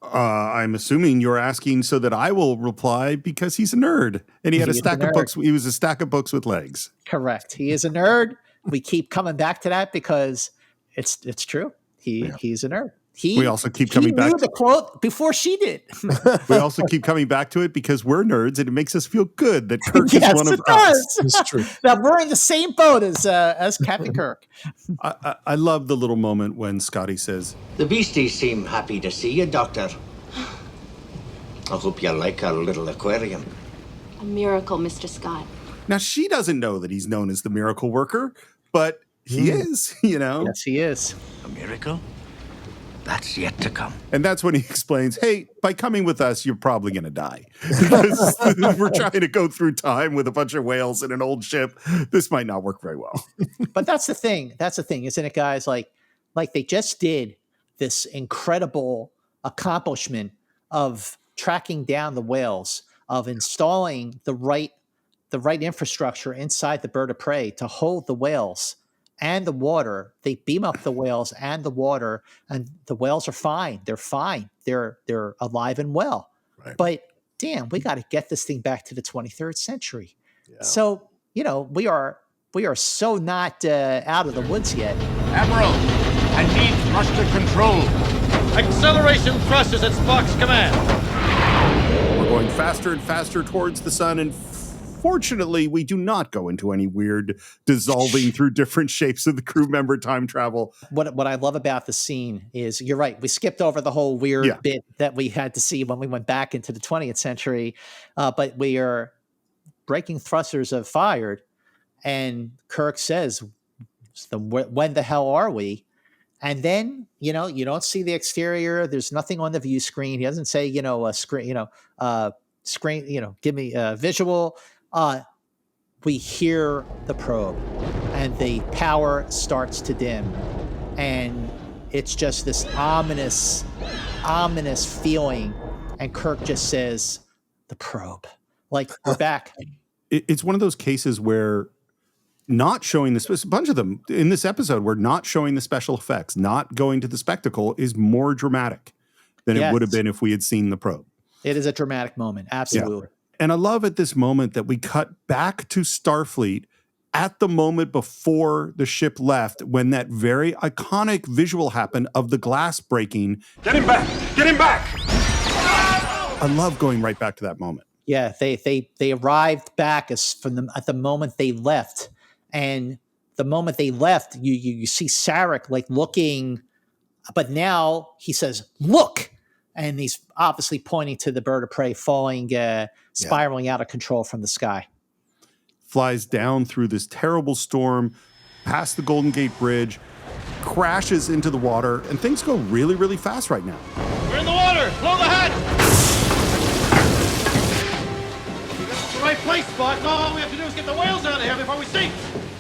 [SPEAKER 4] I'm assuming you're asking so that I will reply because he's a nerd and he had a stack of books. He was a stack of books with legs.
[SPEAKER 6] Correct. He is a nerd. We keep coming back to that because it's true. He's a nerd.
[SPEAKER 4] We also keep coming back
[SPEAKER 6] to the quote before she did.
[SPEAKER 4] We also keep coming back to it because we're nerds and it makes us feel good that Kirk is one of us.
[SPEAKER 5] It's true.
[SPEAKER 6] That we're in the same boat as Captain Kirk.
[SPEAKER 4] I love the little moment when Scotty says,
[SPEAKER 16] "The beasties seem happy to see you, Doctor. I hope you like our little aquarium."
[SPEAKER 7] A miracle, Mr. Scott.
[SPEAKER 4] Now, she doesn't know that he's known as the miracle worker, but he is,
[SPEAKER 6] Yes, he is.
[SPEAKER 16] A miracle? That's yet to come.
[SPEAKER 4] And that's when he explains, hey, by coming with us, you're probably going to die. Because we're trying to go through time with a bunch of whales in an old ship. This might not work very well.
[SPEAKER 6] But that's the thing. That's the thing, isn't it, guys? Like they just did this incredible accomplishment of tracking down the whales, of installing the right infrastructure inside the bird of prey to hold the whales and the water. They beam up the whales and the water, and the whales are fine. They're fine. They're alive and well.
[SPEAKER 5] Right.
[SPEAKER 6] But damn, we got to get this thing back to the 23rd century.
[SPEAKER 5] Yeah.
[SPEAKER 6] So, we are so not out of the woods yet.
[SPEAKER 2] Admiral, I need thruster control.
[SPEAKER 12] Acceleration thrust is at Spock's command.
[SPEAKER 4] We're going faster and faster towards the sun, and Fortunately, we do not go into any weird dissolving through different shapes of the crew member time travel.
[SPEAKER 6] What I love about the scene is, you're right, we skipped over the whole weird bit that we had to see when we went back into the 20th century, but we are braking thrusters have fired, and Kirk says, when the hell are we? And then, you don't see the exterior. There's nothing on the view screen. He doesn't say, a screen, screen, give me a visual. We hear the probe, and the power starts to dim. And it's just this ominous feeling. And Kirk just says, the probe. Like, we're back.
[SPEAKER 4] It's one of those cases where not showing this, a bunch of them in this episode, where not showing the special effects, not going to the spectacle is more dramatic than it would have been if we had seen the probe.
[SPEAKER 6] It is a dramatic moment. Absolutely.
[SPEAKER 4] Yeah. And I love at this moment that we cut back to Starfleet at the moment before the ship left, when that very iconic visual happened of the glass breaking.
[SPEAKER 11] Get him back! Get him back!
[SPEAKER 4] I love going right back to that moment.
[SPEAKER 6] Yeah, they arrived back at the moment they left. And the moment they left, you see Sarek like looking, but now he says, look, and he's obviously pointing to the bird of prey falling, spiraling out of control from the sky.
[SPEAKER 4] Flies down through this terrible storm, past the Golden Gate Bridge, crashes into the water, and things go really, really fast right now.
[SPEAKER 14] We're in the water! Blow the hatch! That's the right place, Spock. All we have to do is get the whales out of here before we sink.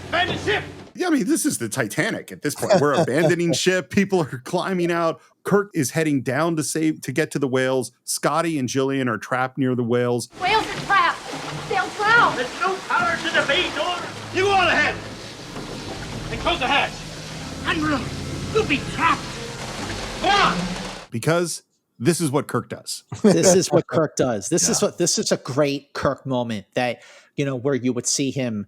[SPEAKER 14] Abandon ship!
[SPEAKER 4] Yeah, I mean, this is the Titanic at this point. We're abandoning ship. People are climbing out. Kirk is heading down to get to the whales. Scotty and Gillian are trapped near the whales.
[SPEAKER 8] Whales are trapped. They'll drown.
[SPEAKER 14] There's no power to the bay door. You go on ahead. And close the hatch.
[SPEAKER 8] Admiral, you'll be trapped.
[SPEAKER 14] Go on.
[SPEAKER 4] Because this is what Kirk does.
[SPEAKER 6] This is what Kirk does. This is a great Kirk moment that, where you would see him,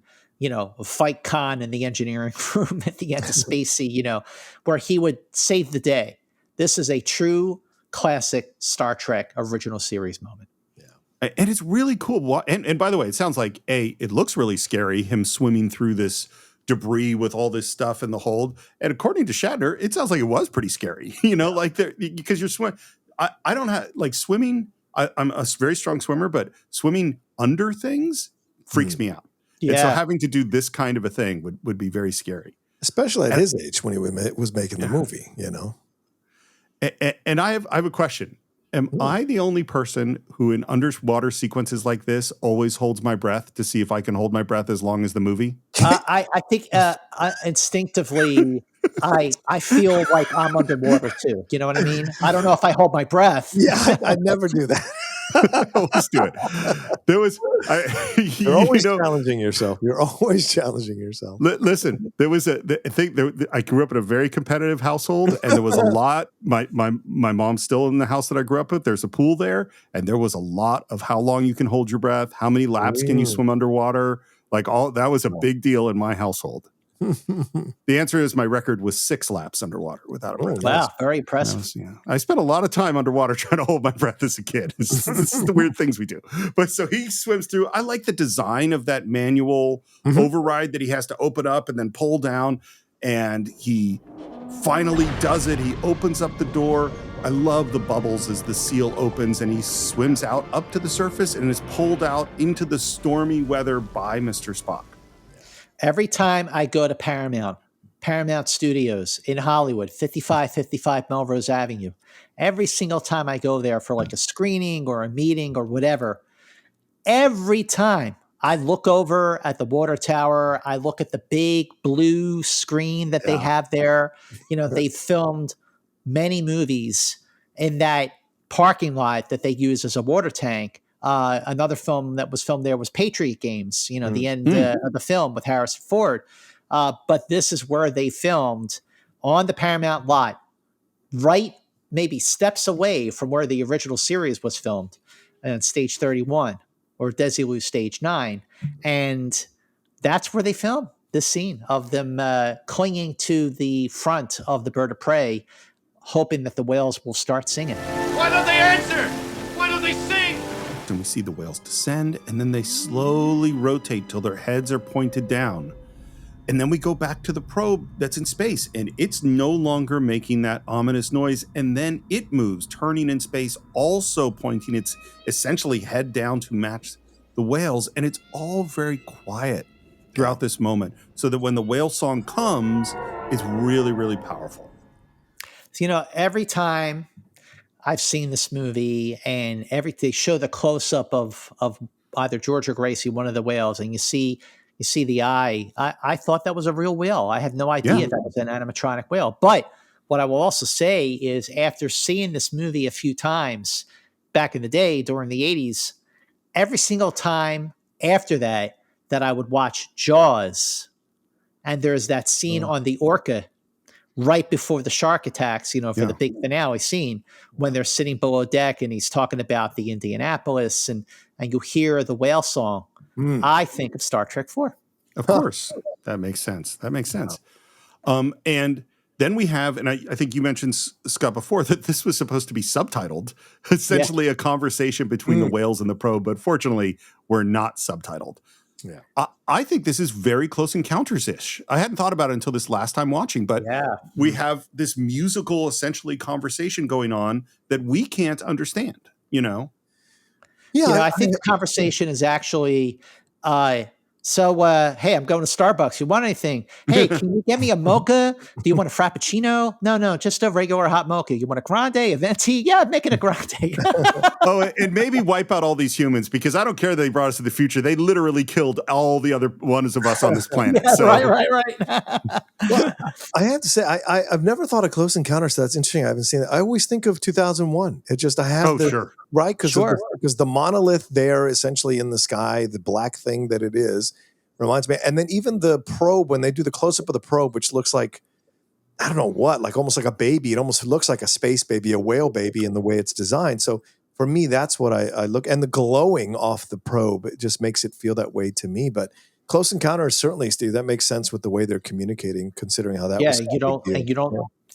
[SPEAKER 6] fight Khan in the engineering room at the end of Spacey, where he would save the day. This is a true classic Star Trek original series moment.
[SPEAKER 4] Yeah. And it's really cool. And by the way, it sounds like, it looks really scary, him swimming through this debris with all this stuff in the hold. And according to Shatner, it sounds like it was pretty scary, because you're swimming. I don't have, like, swimming. I'm a very strong swimmer, but swimming under things freaks me out. Yeah. And so having to do this kind of a thing would be very scary.
[SPEAKER 5] Especially at his age when he was making the movie,
[SPEAKER 4] And I have a question. Am I the only person who in underwater sequences like this always holds my breath to see if I can hold my breath as long as the movie?
[SPEAKER 6] I think instinctive I feel like I'm underwater too. You know what I mean? I don't know if I hold my breath.
[SPEAKER 5] Yeah, I never do that.
[SPEAKER 4] Let's do it.
[SPEAKER 5] You're always challenging yourself. You're always challenging yourself.
[SPEAKER 4] Listen, I grew up in a very competitive household, and there was a lot. My mom's still in the house that I grew up with. There's a pool there, and there was a lot of how long you can hold your breath, how many laps can you swim underwater. Like, all that was a big deal in my household. The answer is my record was 6 laps underwater without a breath.
[SPEAKER 6] Wow, very impressive.
[SPEAKER 4] I spent a lot of time underwater trying to hold my breath as a kid. This is the weird things we do. But so he swims through. I like the design of that manual override that he has to open up and then pull down. And he finally does it. He opens up the door. I love the bubbles as the seal opens and he swims out up to the surface and is pulled out into the stormy weather by Mr. Spock.
[SPEAKER 6] Every time I go to Paramount Studios in Hollywood, 5555 Melrose Avenue, every single time I go there for like a screening or a meeting or whatever, every time I look over at the water tower, I look at the big blue screen that they have there. They filmed many movies in that parking lot that they use as a water tank. Another film that was filmed there was Patriot Games, the end of the film with Harrison Ford. But this is where they filmed on the Paramount lot, right maybe steps away from where the original series was filmed, and Stage 31 or Desilu Stage 9. And that's where they filmed this scene of them clinging to the front of the bird of prey, hoping that the whales will start singing.
[SPEAKER 14] Why don't they answer? Why don't they sing?
[SPEAKER 4] we see the whales descend, and then they slowly rotate till their heads are pointed down. And then we go back to the probe that's in space, and it's no longer making that ominous noise. And then it moves, turning in space, also pointing its essentially head down to match the whales. And it's all very quiet throughout this moment, so that when the whale song comes, it's really, really powerful.
[SPEAKER 6] So, every time I've seen this movie and they show the close up of either George or Gracie, one of the whales, and you see the eye. I thought that was a real whale. I had no idea that was an animatronic whale. But what I will also say is, after seeing this movie a few times back in the day during the 80s, every single time after that I would watch Jaws, and there's that scene on the orca right before the shark attacks, for the big finale scene, when they're sitting below deck and he's talking about the Indianapolis, and you hear the whale song. I think of Star Trek 4.
[SPEAKER 4] Of course. That makes sense. And then we have, and I think you mentioned, Scott, before, that this was supposed to be subtitled, essentially a conversation between the whales and the probe, but fortunately, we're not subtitled. Yeah, I think this is very Close Encounters-ish. I hadn't thought about it until this last time watching, but we have this musical, essentially, conversation going on that we can't understand, Yeah,
[SPEAKER 6] I think the conversation is actually, hey, I'm going to Starbucks. You want anything? Hey, can you get me a mocha? Do you want a frappuccino? No, just a regular hot mocha. You want a grande, a venti? Yeah, I'm making a grande.
[SPEAKER 4] And maybe wipe out all these humans, because I don't care that they brought us to the future. They literally killed all the other ones of us on this planet.
[SPEAKER 6] Right.
[SPEAKER 5] Well, I have to say, I've never thought of Close Encounters. So that's interesting. I haven't seen it. I always think of 2001.
[SPEAKER 4] Sure.
[SPEAKER 5] Right? Because the monolith there, essentially in the sky, the black thing that it is, reminds me. And then even the probe, when they do the close-up of the probe, which looks like, I don't know what, like almost like a baby. It almost looks like a space baby, a whale baby in the way it's designed. So for me, that's what I look. And the glowing off the probe, it just makes it feel that way to me. But Close Encounters, certainly, Steve, that makes sense with the way they're communicating, considering how that was.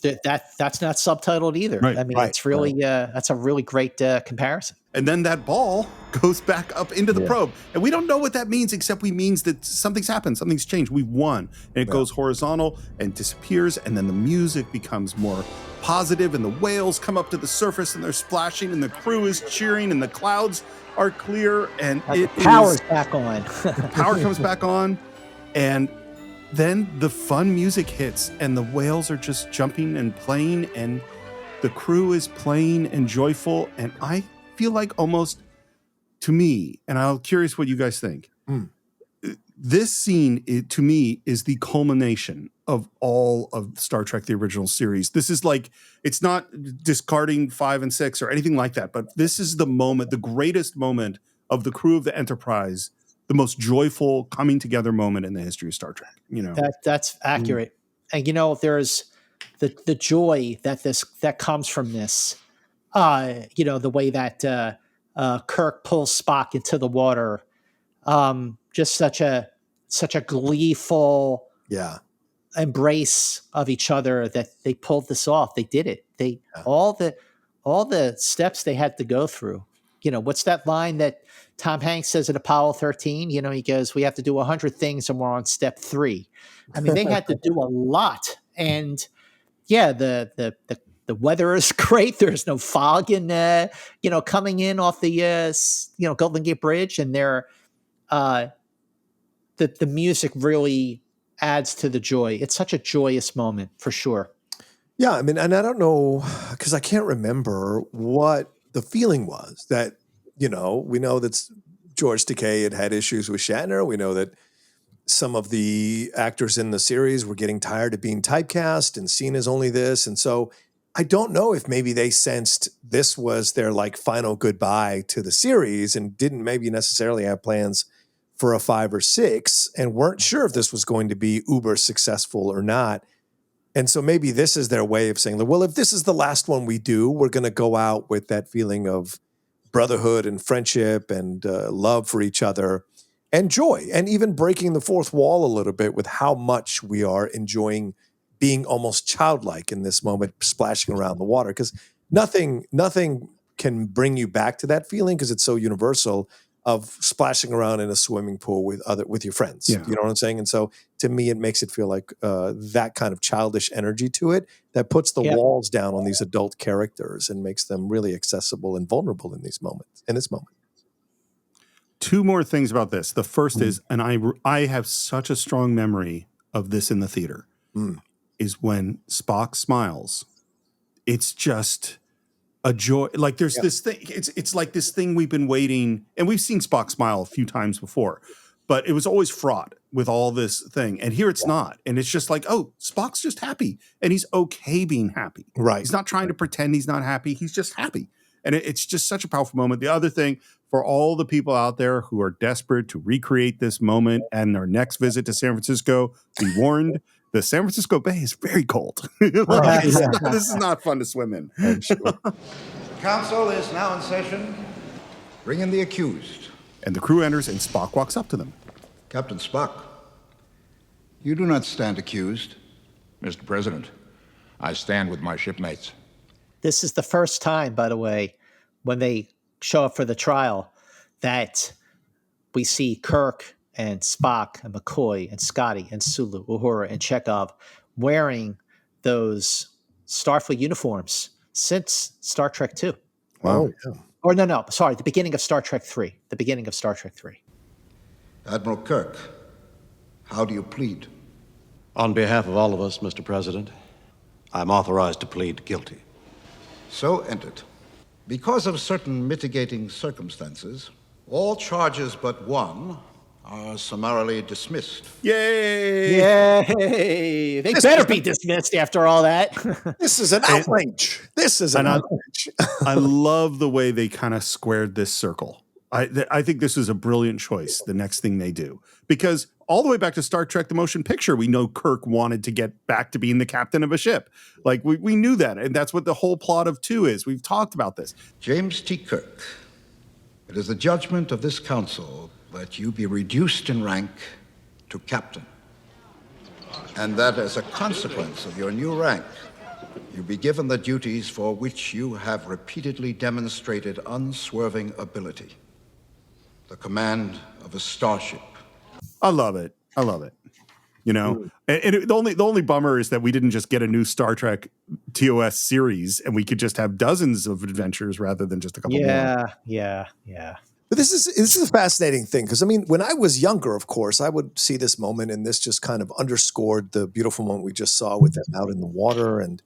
[SPEAKER 6] That's not subtitled either.
[SPEAKER 4] Right,
[SPEAKER 6] I mean, it's really that's a really great comparison.
[SPEAKER 4] And then that ball goes back up into the probe. And we don't know what that means, except we means that something's happened, something's changed. We've won. And it goes horizontal and disappears. And then the music becomes more positive, and the whales come up to the surface and they're splashing, and the crew is cheering, and the clouds are clear. And
[SPEAKER 6] power's back on.
[SPEAKER 4] The power comes back on. And then the fun music hits, and the whales are just jumping and playing, and the crew is playing and joyful. And I feel like, almost, to me, and I'm curious what you guys think, this scene, to me, is the culmination of all of Star Trek, the original series. This is like, it's not discarding 5 and 6 or anything like that, but this is the moment, the greatest moment of the crew of the Enterprise, the most joyful coming together moment in the history of Star Trek.
[SPEAKER 6] That's accurate. And there's the joy that comes from this. The way that Kirk pulls Spock into the water, just such a gleeful embrace of each other that they pulled this off. They did it. All the steps they had to go through. What's that line that Tom Hanks says at Apollo 13? He goes, "We have to do 100 things and we're on step 3." I mean, they had to do a lot. And the weather is great. There's no fog coming in off the Golden Gate Bridge, and the music really adds to the joy. It's such a joyous moment, for sure.
[SPEAKER 5] Yeah, I mean, and I don't know, because I can't remember what the feeling was that, we know that George Takei had issues with Shatner. We know that some of the actors in the series were getting tired of being typecast and seen as only this. And so I don't know if maybe they sensed this was their final goodbye to the series and didn't maybe necessarily have plans for a 5 or 6 and weren't sure if this was going to be uber successful or not. And so maybe this is their way of saying, well, if this is the last one we do, we're going to go out with that feeling of brotherhood and friendship and love for each other and joy, and even breaking the fourth wall a little bit with how much we are enjoying being almost childlike in this moment, splashing around the water. Because nothing can bring you back to that feeling because it's so universal of splashing around in a swimming pool with your friends.
[SPEAKER 4] Yeah.
[SPEAKER 5] You know what I'm saying? And so to me, it makes it feel like that kind of childish energy to it that puts the walls down on these adult characters and makes them really accessible and vulnerable in this moment.
[SPEAKER 4] Two more things about this. The first is, and I have such a strong memory of this in the theater, is when Spock smiles. It's just a joy. Like there's this thing. It's like this thing we've been waiting, and we've seen Spock smile a few times before, but it was always fraught with all this thing. And here it's not. And it's just like, oh, Spock's just happy, and he's okay being happy.
[SPEAKER 5] Right.
[SPEAKER 4] He's not trying to pretend he's not happy. He's just happy. And it's just such a powerful moment. The other thing, for all the people out there who are desperate to recreate this moment and their next visit to San Francisco, be warned, the San Francisco Bay is very cold. This is not fun to swim in.
[SPEAKER 17] Council is now in session. Bring in the accused.
[SPEAKER 4] And the crew enters and Spock walks up to them.
[SPEAKER 17] Captain Spock, you do not stand accused.
[SPEAKER 2] Mr. President, I stand with my shipmates.
[SPEAKER 6] This is the first time, by the way, when they show up for the trial, that we see Kirk and Spock and McCoy and Scotty and Sulu, Uhura and Chekov wearing those Starfleet uniforms since Star Trek II.
[SPEAKER 4] Wow.
[SPEAKER 6] Or no, sorry, the beginning of Star Trek III. The beginning of Star Trek III.
[SPEAKER 17] Admiral Kirk, how do you plead?
[SPEAKER 12] On behalf of all of us, Mr. President, I'm authorized to plead guilty.
[SPEAKER 17] So ended. Because of certain mitigating circumstances, all charges but one are summarily dismissed.
[SPEAKER 4] Yay!
[SPEAKER 6] Yay! They better be dismissed after all that.
[SPEAKER 5] This is an outrage. This is an outrage.
[SPEAKER 4] I love the way they kind of squared this circle. I think this is a brilliant choice, the next thing they do. Because all the way back to Star Trek, the motion picture, we know Kirk wanted to get back to being the captain of a ship. Like, we knew that, and that's what the whole plot of 2 is. We've talked about this.
[SPEAKER 17] James T. Kirk, it is the judgment of this council that you be reduced in rank to captain, and that as a consequence of your new rank, you be given the duties for which you have repeatedly demonstrated unswerving ability. The command of a starship.
[SPEAKER 4] I love it. You know, and the only bummer is that we didn't just get a new Star Trek TOS series and we could just have dozens of adventures rather than just a couple more.
[SPEAKER 6] Yeah.
[SPEAKER 5] But this is a fascinating thing because, I mean, when I was younger, of course, I would see this moment and this just kind of underscored the beautiful moment we just saw with them out in the water and,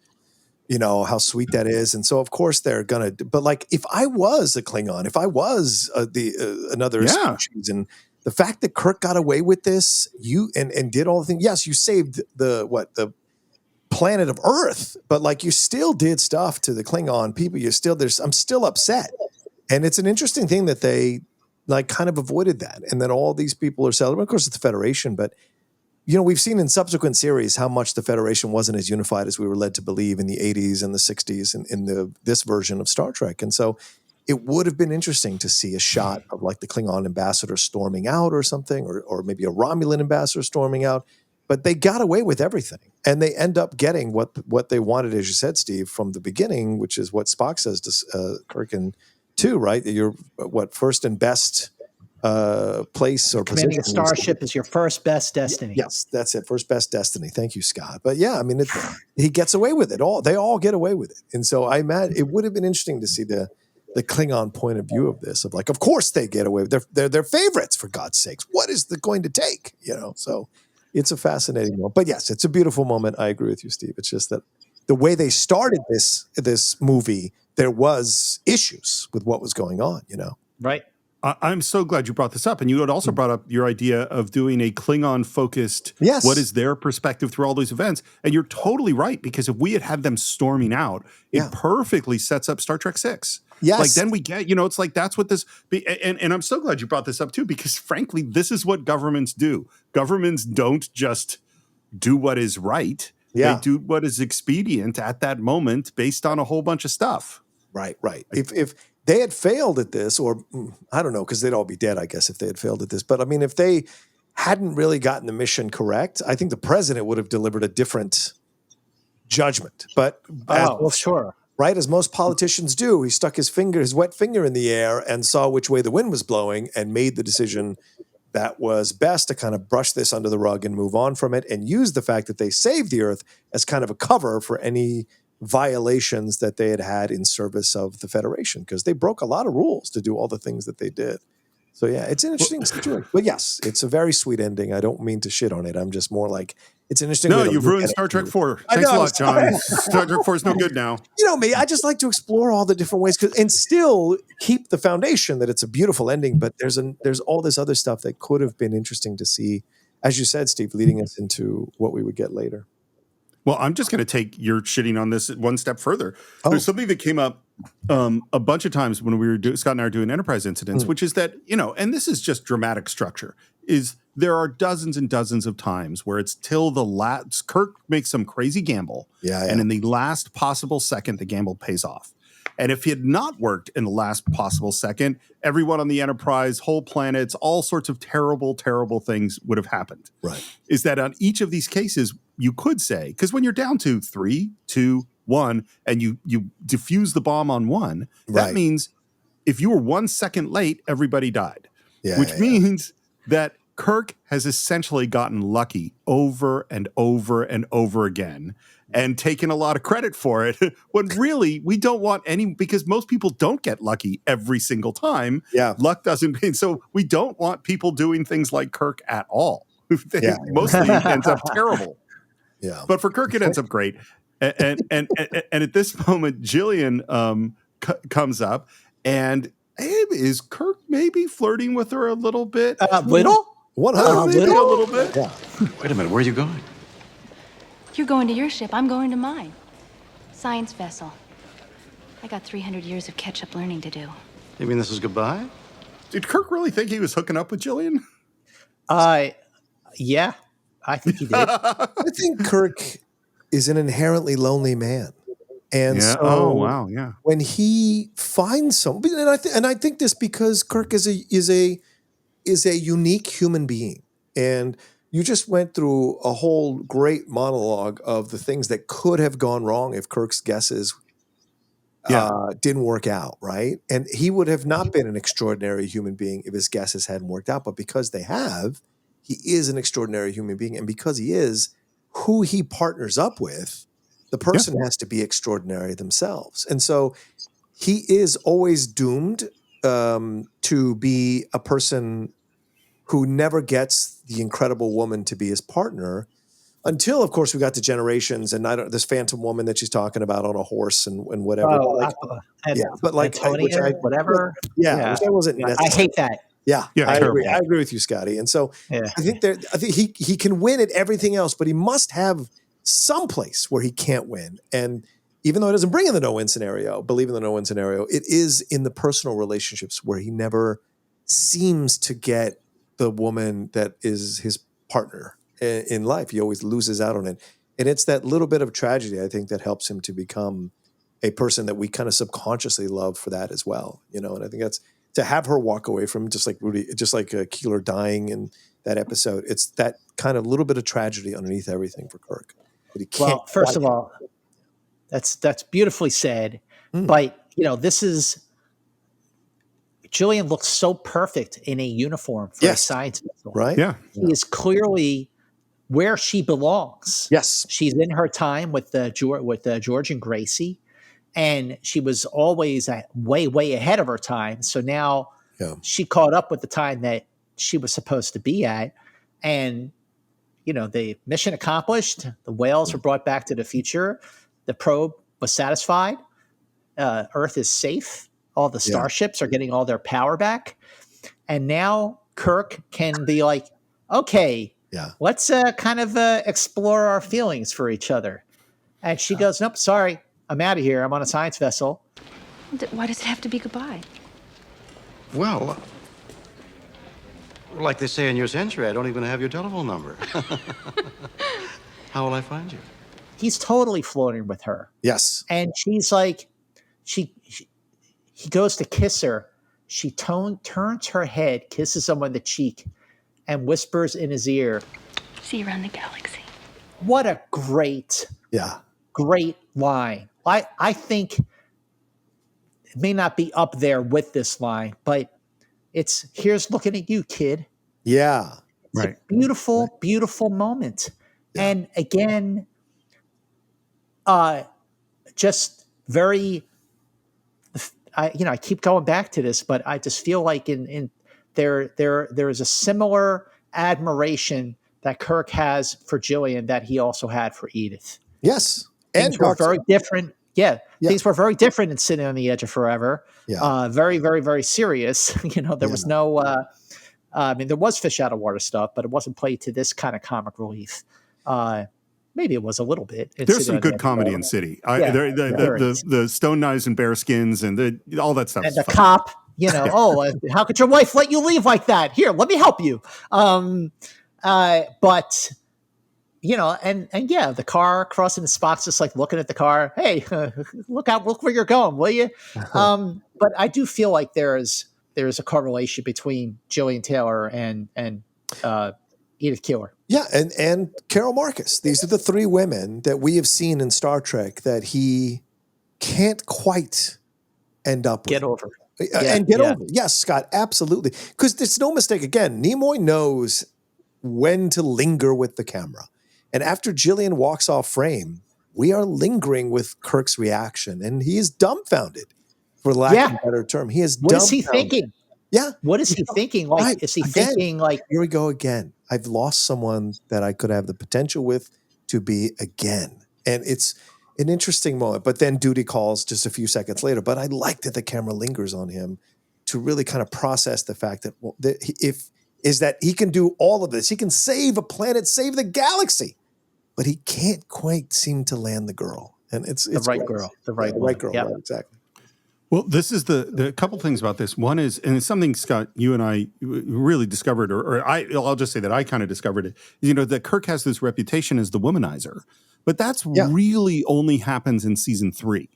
[SPEAKER 5] you know, how sweet that is. And so, of course, they're going to – but, like, if I was a Klingon, if I was another species and the fact that Kirk got away with this and did all the things – yes, you saved the planet of Earth, but, like, you still did stuff to the Klingon people. I'm still upset. And it's an interesting thing that they like kind of avoided that. And then all these people are celebrating. Of course, it's the Federation, but you know, we've seen in subsequent series how much the Federation wasn't as unified as we were led to believe in the 80s and the 60s and in this version of Star Trek. And so it would have been interesting to see a shot of like the Klingon ambassador storming out or something, or maybe a Romulan ambassador storming out. But they got away with everything. And they end up getting what they wanted, as you said, Steve, from the beginning, which is what Spock says to Kirk and too, right? You're first and best place or position.
[SPEAKER 6] Commanding a starship is your first best destiny.
[SPEAKER 5] Yes, that's it. First best destiny. Thank you, Scott. But yeah, I mean, he gets away with it. They all get away with it. And so I imagine it would have been interesting to see the Klingon point of view of this. Of like, of course they get away with it. They're favorites, for God's sakes. What is it going to take? You know. So it's a fascinating moment. But yes, it's a beautiful moment. I agree with you, Steve. It's just that the way they started this movie, there was issues with what was going on, you know?
[SPEAKER 6] Right.
[SPEAKER 4] I'm so glad you brought this up. And you had also brought up your idea of doing a Klingon-focused, what is their perspective through all these events? And you're totally right, because if we had them storming out, it perfectly sets up Star Trek 6.
[SPEAKER 5] Yes.
[SPEAKER 4] Like then we get, you know, it's like that's what this, and I'm so glad you brought this up too, because frankly, this is what governments do. Governments don't just do what is right.
[SPEAKER 5] Yeah.
[SPEAKER 4] They do what is expedient at that moment based on a whole bunch of stuff.
[SPEAKER 5] Right. If they had failed at this, or I don't know, because they'd all be dead, I guess, if they had failed at this. But I mean, if they hadn't really gotten the mission correct, I think the president would have delivered a different judgment. But
[SPEAKER 6] sure.
[SPEAKER 5] right? As most politicians do. He stuck his wet finger in the air and saw which way the wind was blowing and made the decision that was best to kind of brush this under the rug and move on from it, and use the fact that they saved the Earth as kind of a cover for any violations that they had in service of the Federation, because they broke a lot of rules to do all the things that they did. So yeah, it's an interesting situation. But yes, it's a very sweet ending. I don't mean to shit on it. I'm just more like, it's an interesting.
[SPEAKER 4] No, you've ruined Star Trek 4. Thanks a lot, John. Star Trek 4 is no good now.
[SPEAKER 5] You know me, I just like to explore all the different ways and still keep the foundation that it's a beautiful ending, but there's all this other stuff that could have been interesting to see, as you said, Steve, leading us into what we would get later.
[SPEAKER 4] Well, I'm just going to take your shitting on this one step further. There's something that came up a bunch of times when we were Scott and I were doing Enterprise incidents, which is that, and this is just dramatic structure, is there are dozens and dozens of times where it's till the last, Kirk makes some crazy gamble. And in the last possible second, the gamble pays off. And if it had not worked in the last possible second, everyone on the Enterprise, whole planets, all sorts of terrible, terrible things would have happened.
[SPEAKER 5] Right.
[SPEAKER 4] Is that on each of these cases, you could say, because when you're down to 3, 2, 1, and you defuse the bomb on one, that means if you were 1 second late, everybody died. Which means that Kirk has essentially gotten lucky over and over and over again and taken a lot of credit for it, when really we don't want any, because most people don't get lucky every single time. Luck doesn't mean, so we don't want people doing things like Kirk at all. Mostly it ends up terrible. But for Kirk, it ends up great. And at this moment, Gillian comes up, and is Kirk maybe flirting with her a little bit?
[SPEAKER 6] Little?
[SPEAKER 4] Maybe a little bit.
[SPEAKER 12] Wait a minute, where are you going?
[SPEAKER 7] You're going to your ship. I'm going to mine. Science vessel. I got 300 years of catch-up learning to do.
[SPEAKER 12] You mean this is goodbye?
[SPEAKER 4] Did Kirk really think he was hooking up with Gillian?
[SPEAKER 6] Yeah, I think he did.
[SPEAKER 5] I think Kirk is an inherently lonely man. And so when he finds somebody, and I think this because Kirk is a unique human being. And you just went through a whole great monologue of the things that could have gone wrong if Kirk's guesses didn't work out, right? And he would have not been an extraordinary human being if his guesses hadn't worked out. But because they have, he is an extraordinary human being. And because he is, who he partners up with, the person has to be extraordinary themselves. And so he is always doomed to be a person who never gets the incredible woman to be his partner, until, of course, we got to Generations and this phantom woman that she's talking about on a horse and whatever. But like
[SPEAKER 6] Antonia, whatever.
[SPEAKER 5] Which I wasn't.
[SPEAKER 6] I hate that.
[SPEAKER 5] I agree with you, Scotty. And so I think he can win at everything else, but he must have some place where he can't win. And even though it doesn't bring in the no-win scenario, believe in the no-win scenario, it is in the personal relationships where he never seems to get the woman that is his partner in life. He always loses out on it. And it's that little bit of tragedy, I think, that helps him to become a person that we kind of subconsciously love for that as well. And I think that's, to have her walk away from, just like Rudy, just like Keeler dying in that episode, it's that kind of little bit of tragedy underneath everything for Kirk. But he can't.
[SPEAKER 6] Well, first of all, that's beautifully said. But, this is, Gillian looks so perfect in a uniform for a science vessel.
[SPEAKER 5] Right?
[SPEAKER 6] She is clearly where she belongs.
[SPEAKER 5] Yes.
[SPEAKER 6] She's in her time with George and Gracie, and she was always way ahead of her time. So now she caught up with the time that she was supposed to be at. And, the mission accomplished. The whales were brought back to the future. The probe was satisfied. Earth is safe. All the starships are getting all their power back. And now Kirk can be like, okay, let's kind of explore our feelings for each other. And she goes, nope, sorry, I'm out of here. I'm on a science vessel.
[SPEAKER 7] Why does it have to be goodbye?
[SPEAKER 12] Well, like they say in your century, I don't even have your telephone number. How will I find you?
[SPEAKER 6] He's totally flirting with her.
[SPEAKER 5] Yes.
[SPEAKER 6] And she's like, he goes to kiss her. She turns her head, kisses him on the cheek, and whispers in his ear,
[SPEAKER 7] "See you around the galaxy."
[SPEAKER 6] What a great line. I think it may not be up there with this line, but it's here's looking at you, kid.
[SPEAKER 5] Yeah.
[SPEAKER 6] It's a beautiful, beautiful moment. Yeah. And again, just very, I keep going back to this, but I just feel like there is a similar admiration that Kirk has for Gillian that he also had for Edith.
[SPEAKER 5] Yes.
[SPEAKER 6] Things were very different. Yeah. Things were very different in Sitting on the Edge of Forever. Yeah. Very, very, very serious. There was no, there was fish out of water stuff, but it wasn't played to this kind of comic relief. Maybe it was a little bit.
[SPEAKER 4] There's some good comedy in City. The stone knives and bear skins and all that stuff.
[SPEAKER 6] And the cop, how could your wife let you leave like that? Here, let me help you. But the car crossing the spots, just like looking at the car. Hey, look where you're going, will you? But I do feel like there is a correlation between Gillian Taylor and Edith Keeler.
[SPEAKER 5] Yeah, and Carol Marcus. These are the three women that we have seen in Star Trek that he can't quite end up with.
[SPEAKER 6] Get over.
[SPEAKER 5] Over. Yes, Scott, absolutely. Because it's no mistake. Again, Nimoy knows when to linger with the camera. And after Gillian walks off frame, we are lingering with Kirk's reaction. And he is dumbfounded, for lack of a better term. He is dumbfounded.
[SPEAKER 6] What is he thinking?
[SPEAKER 5] Yeah.
[SPEAKER 6] What is he thinking? Like, right. Is he thinking like...
[SPEAKER 5] Here we go again. I've lost someone that I could have the potential with to be again. And it's an interesting moment. But then duty calls just a few seconds later. But I like that the camera lingers on him to really kind of process the fact that that he can do all of this. He can save a planet, save the galaxy. But he can't quite seem to land the girl. And it's
[SPEAKER 6] the right girl. The right
[SPEAKER 5] girl.
[SPEAKER 6] Yep.
[SPEAKER 5] Right, exactly.
[SPEAKER 4] Well, this is the couple things about this. One is, and it's something, Scott, you and I really discovered, or I'll just say that I kind of discovered it, that Kirk has this reputation as the womanizer, but that's really only happens in season 3,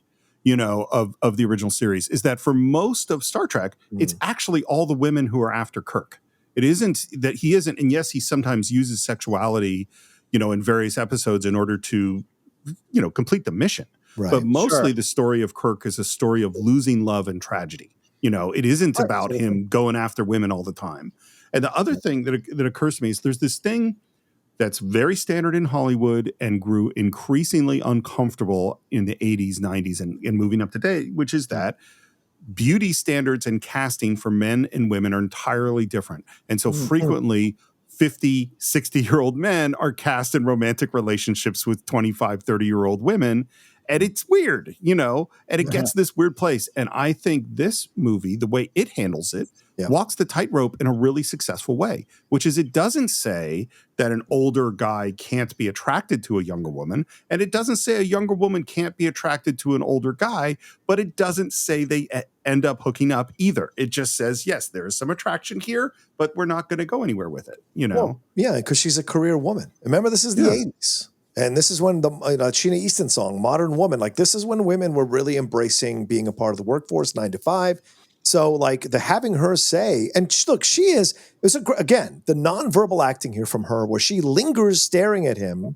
[SPEAKER 4] of the original series, is that for most of Star Trek, it's actually all the women who are after Kirk. It isn't that he isn't, and yes, he sometimes uses sexuality, in various episodes in order to, complete the mission. Right. But mostly the story of Kirk is a story of losing love and tragedy. It isn't about him going after women all the time. And the other thing that occurs to me is there's this thing that's very standard in Hollywood and grew increasingly uncomfortable in the 80s, 90s, and moving up to date, which is that beauty standards and casting for men and women are entirely different. And so frequently 50, 60-year-old men are cast in romantic relationships with 25, 30-year-old women. And it's weird, and it gets this weird place. And I think this movie, the way it handles it, walks the tightrope in a really successful way, which is it doesn't say that an older guy can't be attracted to a younger woman. And it doesn't say a younger woman can't be attracted to an older guy, but it doesn't say they end up hooking up either. It just says, yes, there is some attraction here, but we're not going to go anywhere with it,
[SPEAKER 5] Well, yeah, because she's a career woman. Remember, this is the 80s. And this is when the Sheena Easton song, Modern Woman, like this is when women were really embracing being a part of the workforce, 9 to 5. So like having her say, and look, again, the nonverbal acting here from her where she lingers staring at him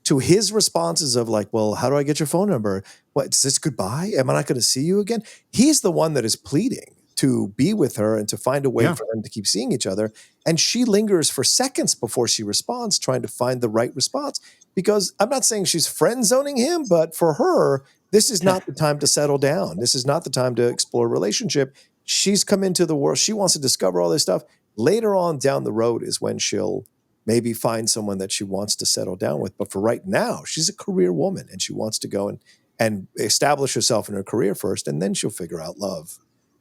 [SPEAKER 5] to his responses of like, well, how do I get your phone number? What, is this goodbye? Am I not going to see you again? He's the one that is pleading to be with her and to find a way for them to keep seeing each other. And she lingers for seconds before she responds, trying to find the right response. Because I'm not saying she's friend zoning him, but for her, this is not the time to settle down. This is not the time to explore a relationship. She's come into the world. She wants to discover all this stuff. Later on down the road is when she'll maybe find someone that she wants to settle down with. But for right now, she's a career woman and she wants to go and establish herself in her career first. And then she'll figure out love,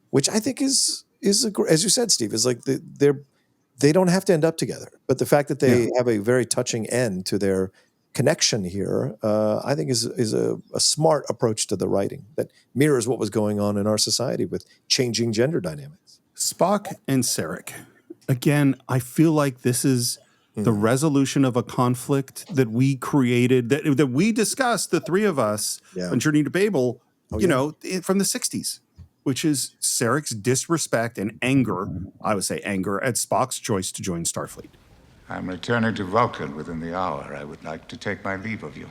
[SPEAKER 5] which I think is as you said, Steve, is like they don't have to end up together. But the fact that they have a very touching end to their connection here, I think is a smart approach to the writing that mirrors what was going on in our society with changing gender dynamics.
[SPEAKER 4] Spock and Sarek. Again, I feel like this is the resolution of a conflict that we created, that we discussed, the three of us, on Journey to Babel, from the 60s, which is Sarek's disrespect and anger, I would say anger, at Spock's choice to join Starfleet.
[SPEAKER 18] I'm returning to Vulcan within the hour. I would like to take my leave of you.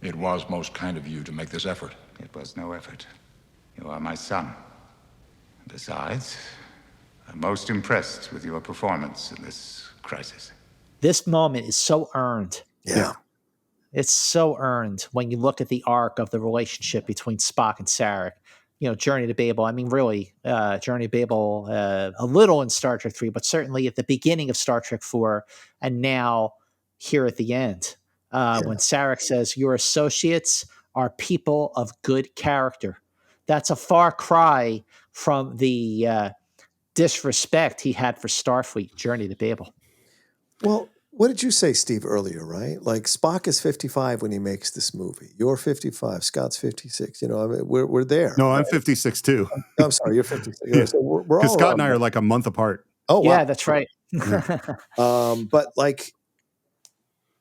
[SPEAKER 2] It was most kind of you to make this effort.
[SPEAKER 17] It was no effort. You are my son. Besides, I'm most impressed with your performance in this crisis.
[SPEAKER 6] This moment is so earned.
[SPEAKER 5] Yeah.
[SPEAKER 6] It's so earned when you look at the arc of the relationship between Spock and Sarek. Journey to Babel. I mean, really, Journey to Babel, a little in Star Trek 3, but certainly at the beginning of Star Trek 4, and now here at the end, when Sarek says, "Your associates are people of good character." That's a far cry from the disrespect he had for Starfleet, Journey to Babel.
[SPEAKER 5] Well, what did you say, Steve, earlier, right? Like Spock is 55 when he makes this movie. You're 55. Scott's 56. I mean, we're there.
[SPEAKER 4] No, I'm 56 too.
[SPEAKER 5] I'm sorry, you're 56.
[SPEAKER 4] Yeah.
[SPEAKER 5] So we're all
[SPEAKER 4] Scott and I
[SPEAKER 5] around
[SPEAKER 4] are like a month apart.
[SPEAKER 5] Oh, wow.
[SPEAKER 6] Yeah, that's right.
[SPEAKER 5] But like,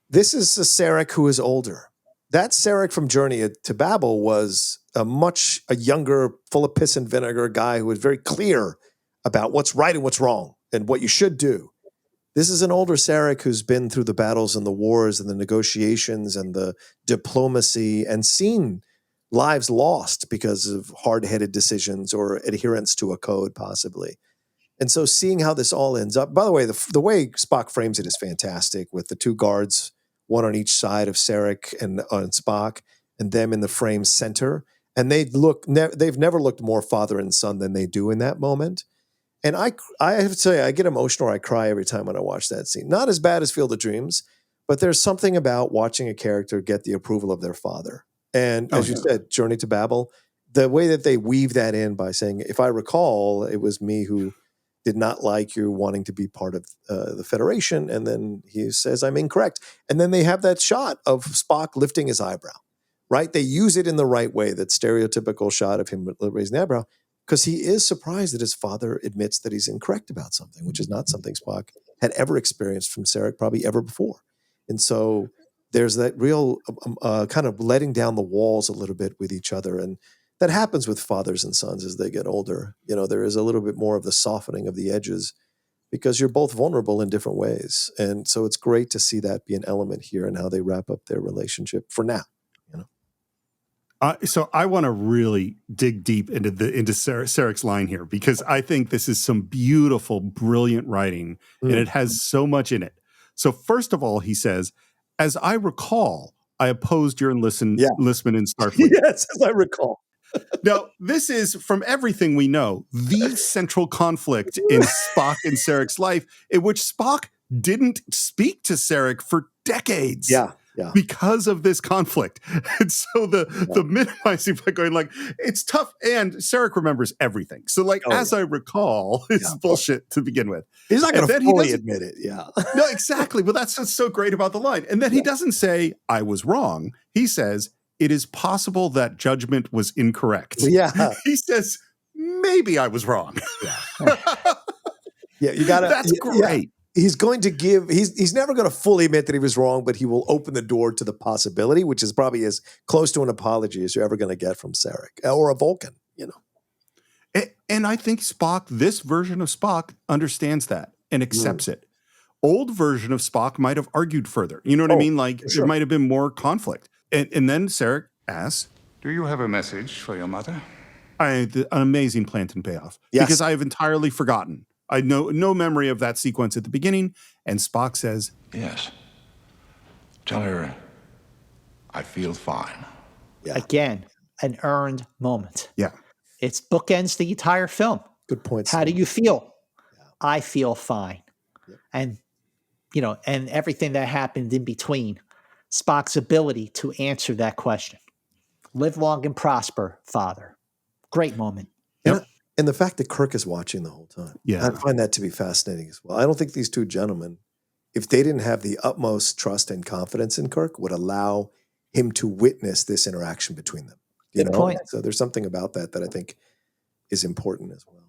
[SPEAKER 5] this is a Sarek who is older. That Sarek from Journey to Babel was a younger, full of piss and vinegar guy who was very clear about what's right and what's wrong and what you should do. This is an older Sarek who's been through the battles and the wars and the negotiations and the diplomacy and seen lives lost because of hard-headed decisions or adherence to a code, possibly. And so seeing how this all ends up, by the way, the way Spock frames it is fantastic, with the two guards, one on each side of Sarek and on Spock, and them in the frame center. And they've never looked more father and son than they do in that moment. And I have to tell you, I get emotional or I cry every time when I watch that scene. Not as bad as Field of Dreams, but there's something about watching a character get the approval of their father. And as you said, Journey to Babel, the way that they weave that in by saying, if I recall, it was me who did not like you wanting to be part of the Federation. And then he says, I'm incorrect. And then they have that shot of Spock lifting his eyebrow, right? They use it in the right way, that stereotypical shot of him raising the eyebrow, because he is surprised that his father admits that he's incorrect about something, which is not something Spock had ever experienced from Sarek, probably ever before. And so there's that real kind of letting down the walls a little bit with each other. And that happens with fathers and sons as they get older. There is a little bit more of the softening of the edges because you're both vulnerable in different ways. And so it's great to see that be an element here and how they wrap up their relationship for now.
[SPEAKER 4] So I want to really dig deep into Sarek's line here, because I think this is some beautiful, brilliant writing, and it has so much in it. So first of all, he says, as I recall, I opposed your enlistment in Starfleet.
[SPEAKER 5] Yes, as I recall.
[SPEAKER 4] Now, this is, from everything we know, the central conflict in Spock and Sarek's life, in which Spock didn't speak to Sarek for decades.
[SPEAKER 5] Yeah.
[SPEAKER 4] Because of this conflict. And so the minimizing by going like, it's tough. And Sarek remembers everything. So as I recall, it's bullshit to begin with.
[SPEAKER 5] He's not going to fully admit it. Yeah.
[SPEAKER 4] No, exactly. But that's what's so great about the line. And then he doesn't say, I was wrong. He says, it is possible that judgment was incorrect.
[SPEAKER 5] Yeah.
[SPEAKER 4] He says, maybe I was wrong.
[SPEAKER 5] Yeah, you got to.
[SPEAKER 4] That's great.
[SPEAKER 5] Yeah. He's going to give, he's never going to fully admit that he was wrong, but he will open the door to the possibility, which is probably as close to an apology as you're ever going to get from Sarek or a Vulcan,
[SPEAKER 4] And I think this version of Spock understands that and accepts it. Old version of Spock might have argued further. You know what I mean? There might have been more conflict. And then Sarek asks,
[SPEAKER 17] Do you have a message for your mother?
[SPEAKER 4] An amazing plant and payoff.
[SPEAKER 5] Yes.
[SPEAKER 4] Because I have entirely forgotten. I know no memory of that sequence at the beginning. And Spock says,
[SPEAKER 2] Yes. Tell her I feel fine.
[SPEAKER 5] Yeah.
[SPEAKER 6] Again, an earned moment.
[SPEAKER 4] Yeah.
[SPEAKER 6] It's bookends the entire film.
[SPEAKER 5] Good point.
[SPEAKER 6] How do you feel? Yeah. I feel fine. Yep. And, and everything that happened in between, Spock's ability to answer that question. Live long and prosper, father. Great moment.
[SPEAKER 5] Yep. And the fact that Kirk is watching the whole time.
[SPEAKER 4] Yeah.
[SPEAKER 5] I find that to be fascinating as well. I don't think these two gentlemen, if they didn't have the utmost trust and confidence in Kirk, would allow him to witness this interaction between them.
[SPEAKER 6] Good point.
[SPEAKER 5] So there's something about that I think is important as well.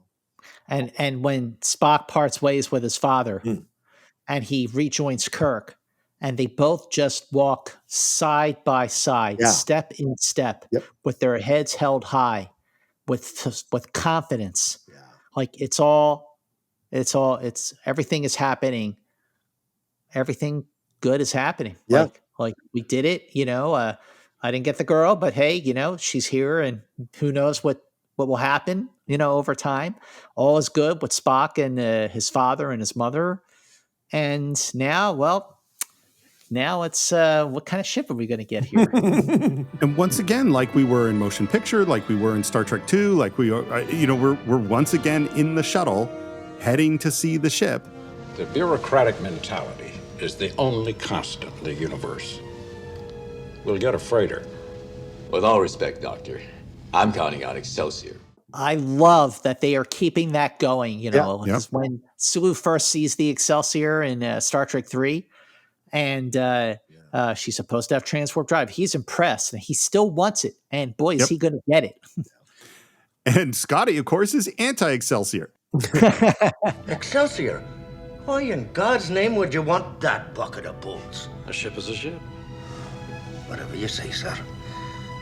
[SPEAKER 6] And when Spock parts ways with his father and he rejoins Kirk, and they both just walk side by side, step in step, with their heads held high, with confidence. Yeah. Like everything is happening. Everything good is happening.
[SPEAKER 5] Yeah.
[SPEAKER 6] Like we did it, I didn't get the girl, but hey, she's here, and who knows what will happen, over time. All is good with Spock and his father and his mother. And now it's what kind of ship are we going to get here?
[SPEAKER 4] And once again, like we were in Motion Picture, like we were in Star Trek II, like we are, we're once again in the shuttle heading to see the ship.
[SPEAKER 1] The bureaucratic mentality is the only constant in the universe. We'll get a freighter.
[SPEAKER 13] With all respect, Doctor, I'm counting on Excelsior.
[SPEAKER 6] I love that they are keeping that going,
[SPEAKER 4] Yeah.
[SPEAKER 6] because when Sulu first sees the Excelsior in Star Trek 3, and she's supposed to have transport drive, he's impressed, and he still wants it. And boy, is he going to get it.
[SPEAKER 4] And Scotty, of course, is anti-Excelsior.
[SPEAKER 16] Excelsior? Why in God's name would you want that bucket of bolts?
[SPEAKER 3] A ship is a ship.
[SPEAKER 16] Whatever you say, sir.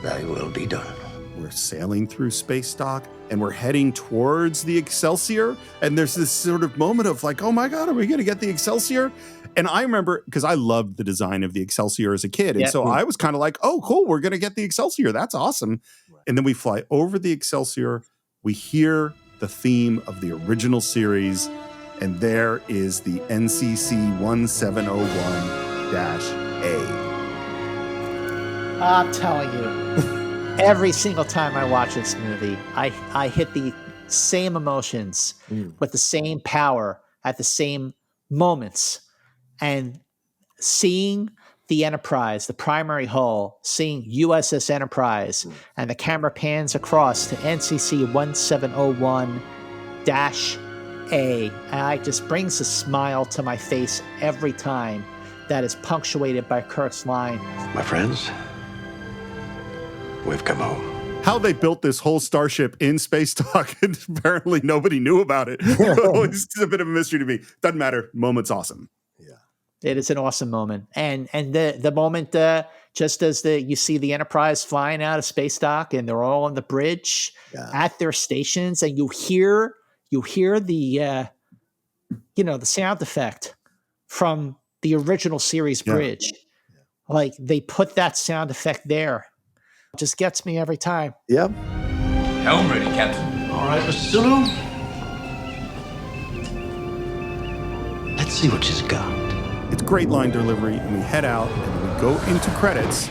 [SPEAKER 16] Thy will be done.
[SPEAKER 4] We're sailing through space dock, and we're heading towards the Excelsior. And there's this sort of moment of like, oh my God, are we going to get the Excelsior? And I remember, because I loved the design of the Excelsior as a kid. And so I was kind of like, oh, cool, we're going to get the Excelsior. That's awesome. Right. And then we fly over the Excelsior. We hear the theme of the original series. And there is the NCC 1701-A.
[SPEAKER 6] I'm telling you, every single time I watch this movie, I hit the same emotions with the same power at the same moments. And seeing the Enterprise, the primary hull, seeing USS Enterprise, and the camera pans across to NCC 1701-A, and it just brings a smile to my face every time. That is punctuated by Kirk's line,
[SPEAKER 12] "My friends, we've come home."
[SPEAKER 4] How they built this whole starship in space dock, and apparently nobody knew about it. It's a bit of a mystery to me. Doesn't matter. Moment's awesome.
[SPEAKER 6] It is an awesome moment, and the moment just as you see the Enterprise flying out of space dock, and they're all on the bridge at their stations, and you hear the the sound effect from the original series bridge, like they put that sound effect there. It just gets me every time.
[SPEAKER 5] Yep.
[SPEAKER 13] Helm ready, Captain.
[SPEAKER 12] All right, Mr. Sulu. Let's see what she's got.
[SPEAKER 4] It's great line delivery, and we head out and we go into credits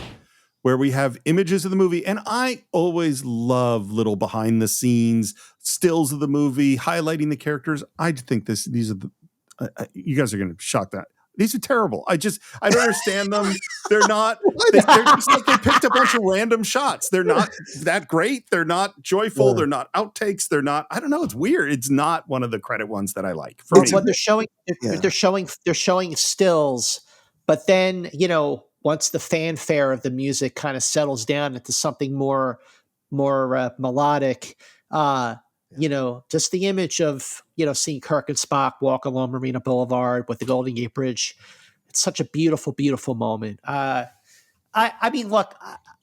[SPEAKER 4] where we have images of the movie. And I always love little behind the scenes stills of the movie, highlighting the characters. I think these are you guys are going to shock that. These are terrible. I don't understand them. They're not, they're just like they picked a bunch of random shots. They're not that great. They're not joyful. They're not outtakes. They're not, I don't know. It's weird. It's not one of the credit ones that I like.
[SPEAKER 6] Well, they're showing stills, but then, once the fanfare of the music kind of settles down into something more melodic, just the image of, seeing Kirk and Spock walk along Marina Boulevard with the Golden Gate Bridge. It's such a beautiful, beautiful moment. I mean, look,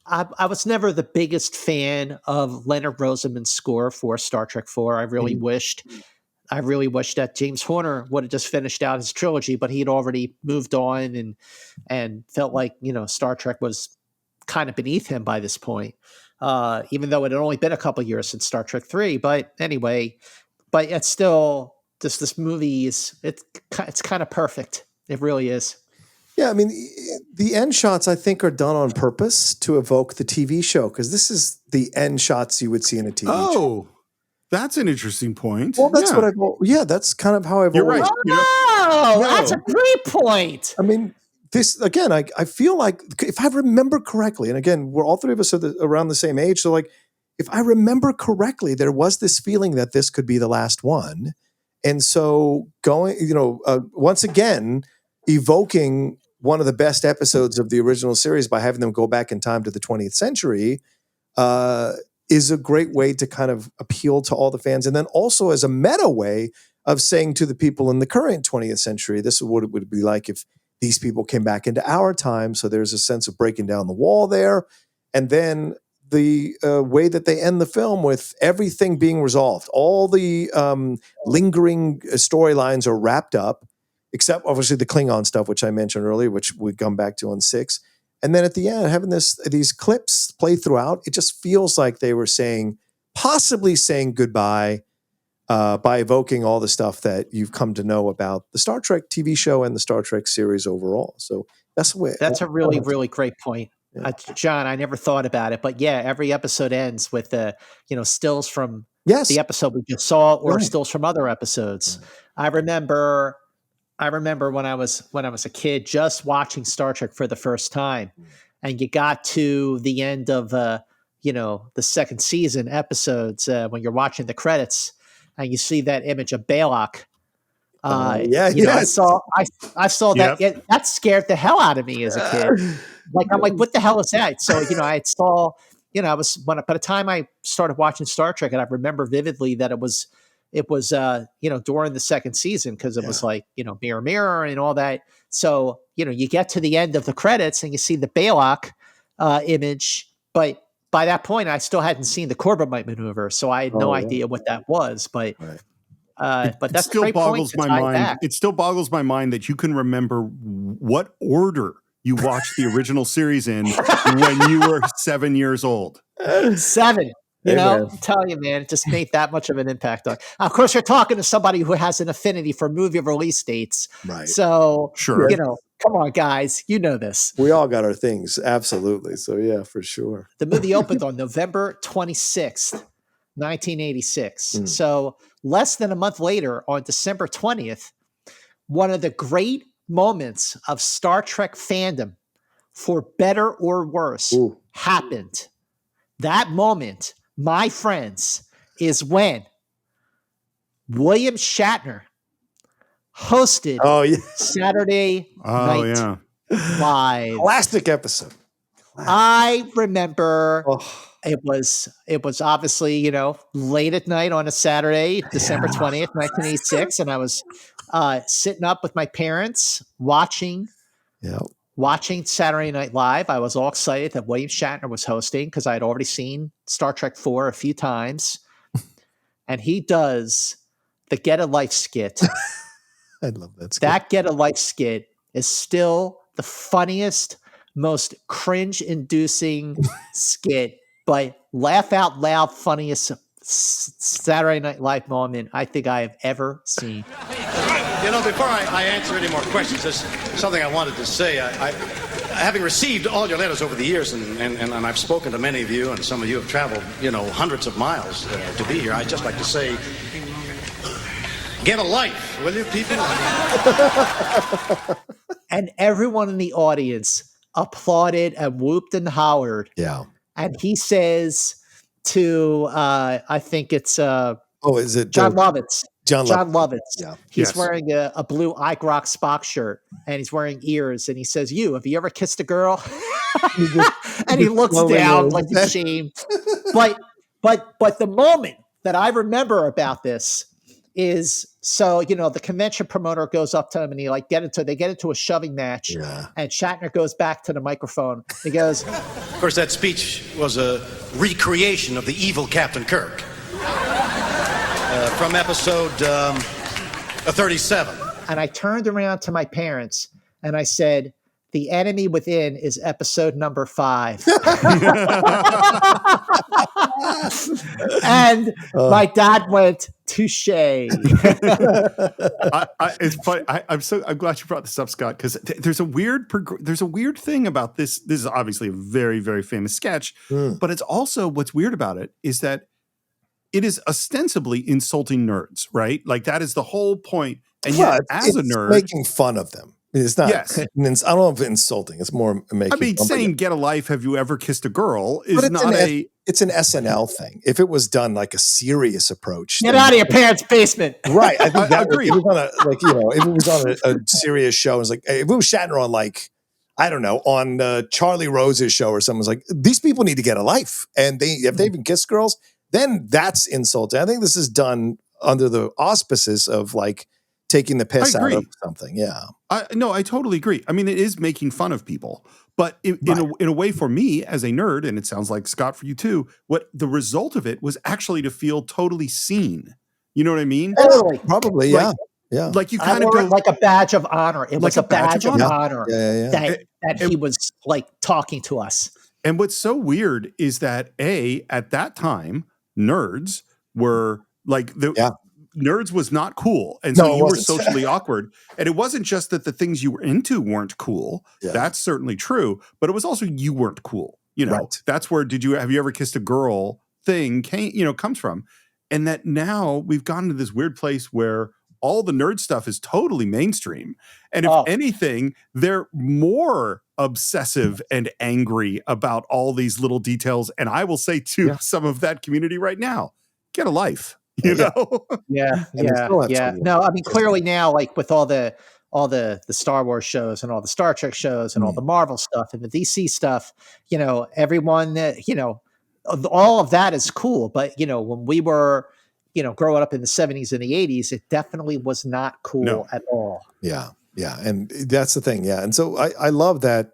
[SPEAKER 6] I was never the biggest fan of Leonard Rosenman's score for Star Trek IV. I really wished that James Horner would have just finished out his trilogy, but he had already moved on and felt like, Star Trek was kind of beneath him by this point. Even though it had only been a couple years since Star Trek 3, but anyway, it's still just, this movie it's kind of perfect. It really is.
[SPEAKER 5] Yeah. I mean, the end shots I think are done on purpose to evoke the TV show. Cause this is the end shots you would see in a TV show.
[SPEAKER 4] Oh, that's an interesting point.
[SPEAKER 5] Well, that's that's kind of how I've
[SPEAKER 4] You're
[SPEAKER 5] always.
[SPEAKER 4] right.
[SPEAKER 6] That's a great point.
[SPEAKER 5] I mean, this, again, I feel like, if I remember correctly, and again, we're all three of us are around the same age, so like, if I remember correctly, there was this feeling that this could be the last one. And so going, once again, evoking one of the best episodes of the original series by having them go back in time to the 20th century is a great way to kind of appeal to all the fans. And then also as a meta way of saying to the people in the current 20th century, this is what it would be like if these people came back into our time. So there's a sense of breaking down the wall there. And then the way that they end the film with everything being resolved. All the lingering storylines are wrapped up, except obviously the Klingon stuff, which I mentioned earlier, which we come back to on 6. And then at the end, having these clips play throughout, it just feels like they were possibly saying goodbye by evoking all the stuff that you've come to know about the Star Trek TV show and the Star Trek series overall. So that's the way.
[SPEAKER 6] That's a really, really great point. John, I never thought about it, but yeah, every episode ends with stills from the episode we just saw, or stills from other episodes. I remember when I was a kid, just watching Star Trek for the first time, and you got to the end of the second season episodes when you're watching the credits, and you see that image of Balok. I saw that. That scared the hell out of me as a kid. I'm like, what the hell is that? So, by the time I started watching Star Trek, and I remember vividly that it was during the second season, because it was like, mirror, mirror and all that. So, you get to the end of the credits and you see the Balok image, but by that point I still hadn't seen the Corbomite maneuver. So I had no idea what that was, but that still boggles my mind. Back.
[SPEAKER 4] It still boggles my mind that you can remember what order you watched the original series in when you were 7 years old.
[SPEAKER 6] 7. I'm telling you, man, it just made that much of an impact on. Of course, you're talking to somebody who has an affinity for movie release dates.
[SPEAKER 5] Right.
[SPEAKER 6] So,
[SPEAKER 4] sure.
[SPEAKER 6] Come on, guys, you know this.
[SPEAKER 5] We all got our things. Absolutely. So, yeah, for sure.
[SPEAKER 6] The movie opened on November 26th, 1986. So less than a month later, on December 20th, one of the great moments of Star Trek fandom, for better or worse, happened. That moment, my friends, is when William Shatner hosted Saturday Night Live.
[SPEAKER 5] Classic episode.
[SPEAKER 6] I remember it was obviously, late at night on a Saturday, December 20th, 1986. And I was sitting up with my parents watching Saturday Night Live. I was all excited that William Shatner was hosting because I had already seen Star Trek 4 a few times. And he does the Get a Life skit.
[SPEAKER 5] I love that skit.
[SPEAKER 6] That Get a Life skit is still the funniest, most cringe-inducing skit, but laugh out loud funniest Saturday Night Live moment I think I have ever seen.
[SPEAKER 14] Before I answer any more questions, there's something I wanted to say. I having received all your letters over the years, and I've spoken to many of you, and some of you have traveled, hundreds of miles to be here, I'd just like to say, get a life, will you, people?
[SPEAKER 6] And everyone in the audience applauded and whooped and hollered.
[SPEAKER 5] Yeah.
[SPEAKER 6] And he says to, I think it's
[SPEAKER 5] is it
[SPEAKER 6] John Lovitz?
[SPEAKER 5] John
[SPEAKER 6] Lovitz.
[SPEAKER 5] Yeah.
[SPEAKER 6] He's wearing a blue Ike Rock Spock shirt, and he's wearing ears, and he says, have you ever kissed a girl? And he looks down like ashamed. But the moment that I remember about this is, the convention promoter goes up to him and they get into a shoving match, and Shatner goes back to the microphone. He goes,
[SPEAKER 14] of course, that speech was a recreation of the evil Captain Kirk from episode 37.
[SPEAKER 6] And I turned around to my parents and I said, "The enemy within is episode number 5." And my dad went, "Touche."
[SPEAKER 4] It's funny. I'm glad you brought this up, Scott, because there's a weird thing about this. This is obviously a very, very famous sketch, but it's also, what's weird about it is that it is ostensibly insulting nerds, right? Like, that is the whole point. And yet, as a nerd,
[SPEAKER 5] making fun of them. It's not.
[SPEAKER 4] Yes.
[SPEAKER 5] I don't know if it's insulting. It's more making.
[SPEAKER 4] I mean, saying "Get a Life, have you ever kissed a girl?" is not
[SPEAKER 5] It's an SNL thing. If it was done like a serious approach,
[SPEAKER 6] get out of your parents' basement.
[SPEAKER 5] Right. I think that agree. If it was on a serious show, it's like, if it was Shatner on, like, I don't know, on Charlie Rose's show or something, like, these people need to get a life, and if they even kiss girls, then that's insulting. I think this is done under the auspices of, like, taking the piss out of something. Yeah.
[SPEAKER 4] I totally agree. I mean, it is making fun of people, but in a way, for me as a nerd, and it sounds like, Scott, for you too, what the result of it was actually to feel totally seen. You know what I mean?
[SPEAKER 5] Probably. Yeah. Yeah.
[SPEAKER 4] Like you kind of
[SPEAKER 6] wore
[SPEAKER 4] go
[SPEAKER 6] it like a badge of honor. It was a badge of honor
[SPEAKER 5] Yeah.
[SPEAKER 6] that he was like talking to us.
[SPEAKER 4] And what's so weird is that at that time, nerds were like nerds was not cool. And so
[SPEAKER 5] No, it
[SPEAKER 4] you were
[SPEAKER 5] wasn't.
[SPEAKER 4] socially awkward. And it wasn't just that the things you were into weren't cool.
[SPEAKER 5] Yeah.
[SPEAKER 4] That's certainly true. But it was also you weren't cool. You know, that's where have you ever kissed a girl thing comes from. And that now we've gotten to this weird place where all the nerd stuff is totally mainstream. And if anything, they're more obsessive and angry about all these little details. And I will say to some of that community right now, get a life, you know?
[SPEAKER 6] Yeah. No, I mean, clearly now, like with all the Star Wars shows and all the Star Trek shows and all the Marvel stuff and the DC stuff, everyone, all of that is cool. But, when we were, growing up in the 70s and the 80s, it definitely was not cool at all.
[SPEAKER 5] Yeah. Yeah. And that's the thing. Yeah. And so I love that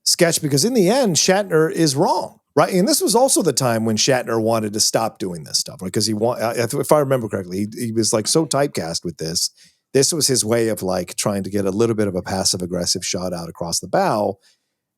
[SPEAKER 5] sketch because in the end, Shatner is wrong. Right. And this was also the time when Shatner wanted to stop doing this stuff, right? Because if I remember correctly, he was like so typecast with this. This was his way of like trying to get a little bit of a passive aggressive shot out across the bow.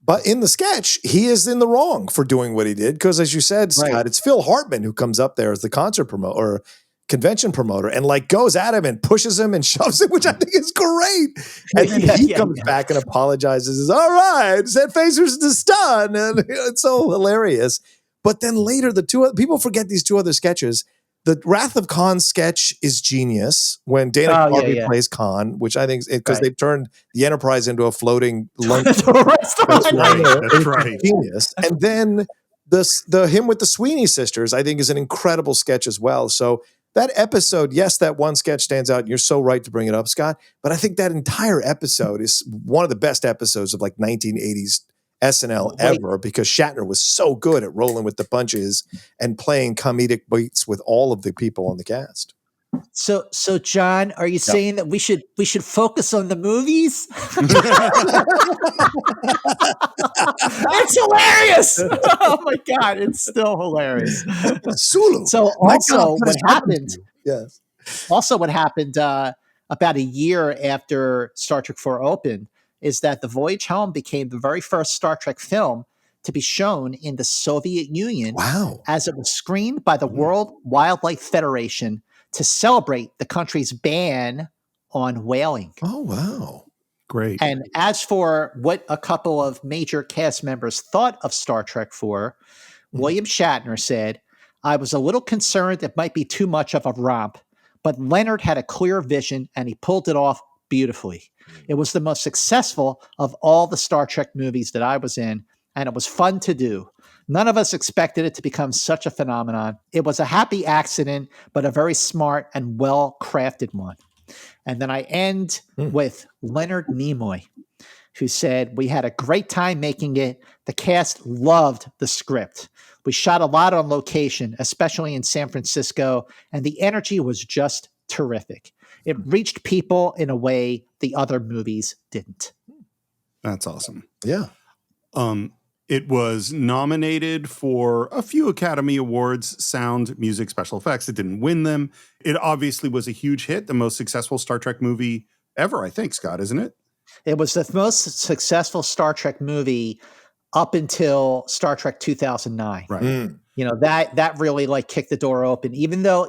[SPEAKER 5] But in the sketch, he is in the wrong for doing what he did. Because as you said, Scott, it's Phil Hartman who comes up there as the concert promoter or convention promoter and like goes at him and pushes him and shoves him, which I think is great. And then he comes back and apologizes. Says, all right, set phasers to stun. And it's so hilarious. But then later, people forget these two other sketches. The Wrath of Khan sketch is genius when Dana Carvey plays Khan, which I think because they've turned the Enterprise into a floating lunch restaurant. That's right. Genius. And then the him with the Sweeney sisters, I think, is an incredible sketch as well. So that episode, yes, that one sketch stands out. And you're so right to bring it up, Scott. But I think that entire episode is one of the best episodes of like 1980s SNL ever because Shatner was so good at rolling with the punches and playing comedic beats with all of the people on the cast.
[SPEAKER 6] So John, are you saying that we should focus on the movies? It's hilarious. Oh my God, it's still hilarious.
[SPEAKER 5] Sulu.
[SPEAKER 6] So also what happened?
[SPEAKER 5] Yes.
[SPEAKER 6] Also, what happened about a year after Star Trek IV opened is that the Voyage Home became the very first Star Trek film to be shown in the Soviet Union.
[SPEAKER 5] Wow.
[SPEAKER 6] As it was screened by the World Wildlife Federation to celebrate the country's ban on whaling.
[SPEAKER 5] Oh, wow.
[SPEAKER 4] Great.
[SPEAKER 6] And as for what a couple of major cast members thought of Star Trek IV, William Shatner said, I was a little concerned it might be too much of a romp, but Leonard had a clear vision and he pulled it off beautifully. It was the most successful of all the Star Trek movies that I was in, and it was fun to do. None of us expected it to become such a phenomenon. It was a happy accident, but a very smart and well-crafted one. And then I end with Leonard Nimoy, who said, we had a great time making it. The cast loved the script. We shot a lot on location, especially in San Francisco, and the energy was just terrific. It reached people in a way the other movies didn't.
[SPEAKER 4] That's awesome.
[SPEAKER 5] Yeah.
[SPEAKER 4] It was nominated for a few Academy Awards, sound, music, special effects. It didn't win them. It obviously was a huge hit, the most successful Star Trek movie ever, I think, Scott, isn't it?
[SPEAKER 6] It was the most successful Star Trek movie up until Star Trek 2009.
[SPEAKER 4] Right.
[SPEAKER 6] That really like kicked the door open, even though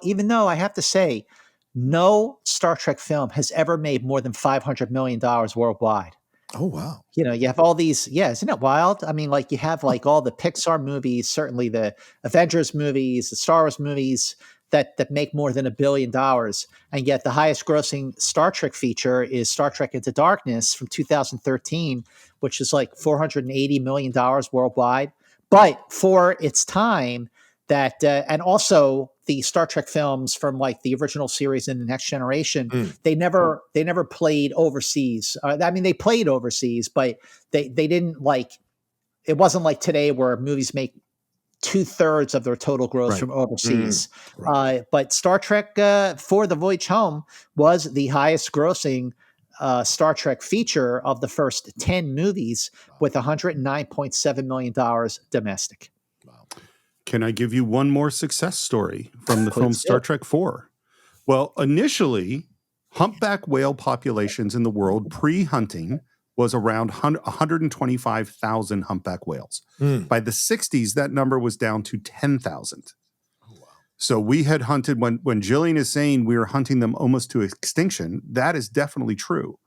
[SPEAKER 6] I have to say, no Star Trek film has ever made more than $500 million worldwide.
[SPEAKER 5] Oh, wow.
[SPEAKER 6] You have all these, isn't it wild? I mean, like you have like all the Pixar movies, certainly the Avengers movies, the Star Wars movies that make more than $1 billion. And yet the highest grossing Star Trek feature is Star Trek Into Darkness from 2013, which is like $480 million worldwide. But for its time, and also the Star Trek films from like the original series and the Next Generation, they never played overseas. I mean, they played overseas, but they didn't like. It wasn't like today where movies make 2/3 of their total gross from overseas. But Star Trek for the Voyage Home was the highest grossing Star Trek feature of the first 10 movies with $109.7 million domestic.
[SPEAKER 4] Can I give you one more success story from the film Star Trek IV? Well, initially, Humpback whale populations in the world pre-hunting was around 125,000 humpback whales. By the 60s, that number was down to 10,000. So we had hunted, when Gillian is saying we were hunting them almost to extinction, that is definitely true.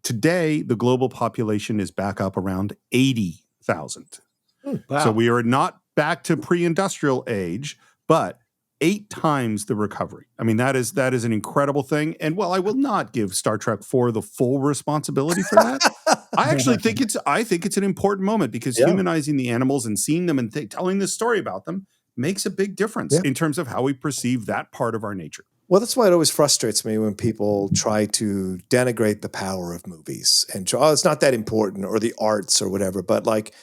[SPEAKER 4] Today, the global population is back up around 80,000.
[SPEAKER 6] Wow.
[SPEAKER 4] So we are not back to pre-industrial age, but 8 times the recovery. I mean, that is an incredible thing. And while I will not give Star Trek 4 the full responsibility for that, I actually think it's an important moment because humanizing the animals and seeing them and telling this story about them makes a big difference in terms of how we perceive that part of our nature.
[SPEAKER 5] Well, that's why it always frustrates me when people try to denigrate the power of movies and it's not that important, or the arts or whatever. But like,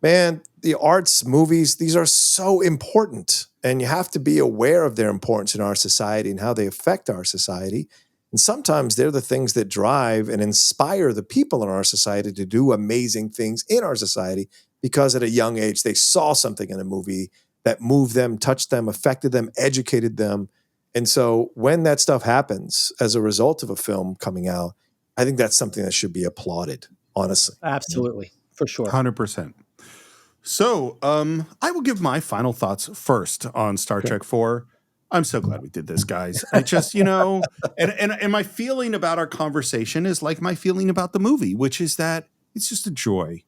[SPEAKER 5] man, the arts, movies, these are so important, and you have to be aware of their importance in our society and how they affect our society. And sometimes they're the things that drive and inspire the people in our society to do amazing things in our society, because at a young age, they saw something in a movie that moved them, touched them, affected them, educated them. And so when that stuff happens as a result of a film coming out, I think that's something that should be applauded, honestly.
[SPEAKER 6] Absolutely. For sure.
[SPEAKER 4] 100%. So I will give my final thoughts first on Star Trek 4. I'm so glad we did this, guys. I just, and my feeling about our conversation is like my feeling about the movie, which is that it's just a joy.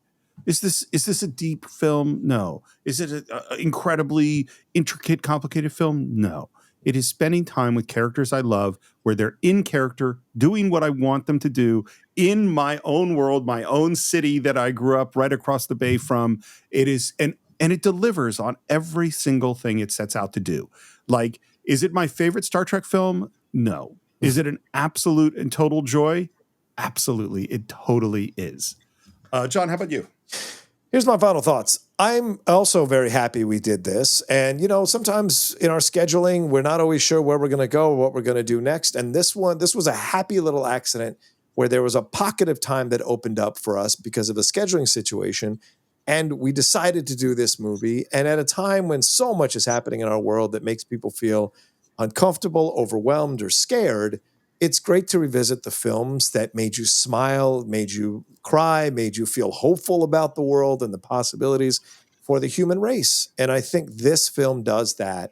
[SPEAKER 4] Is this a deep film? No. Is it an incredibly intricate, complicated film? No. It is spending time with characters I love, where they're in character, doing what I want them to do in my own world, my own city that I grew up right across the bay from. It is, and it delivers on every single thing it sets out to do. Like, is it my favorite Star Trek film? No. Is it an absolute and total joy? Absolutely. It totally is. John, how about you?
[SPEAKER 5] Here's my final thoughts. I'm also very happy we did this. And, sometimes in our scheduling, we're not always sure where we're going to go or what we're going to do next. And this was a happy little accident where there was a pocket of time that opened up for us because of a scheduling situation. And we decided to do this movie. And at a time when so much is happening in our world that makes people feel uncomfortable, overwhelmed, or scared, it's great to revisit the films that made you smile, made you cry, made you feel hopeful about the world and the possibilities for the human race. And I think this film does that.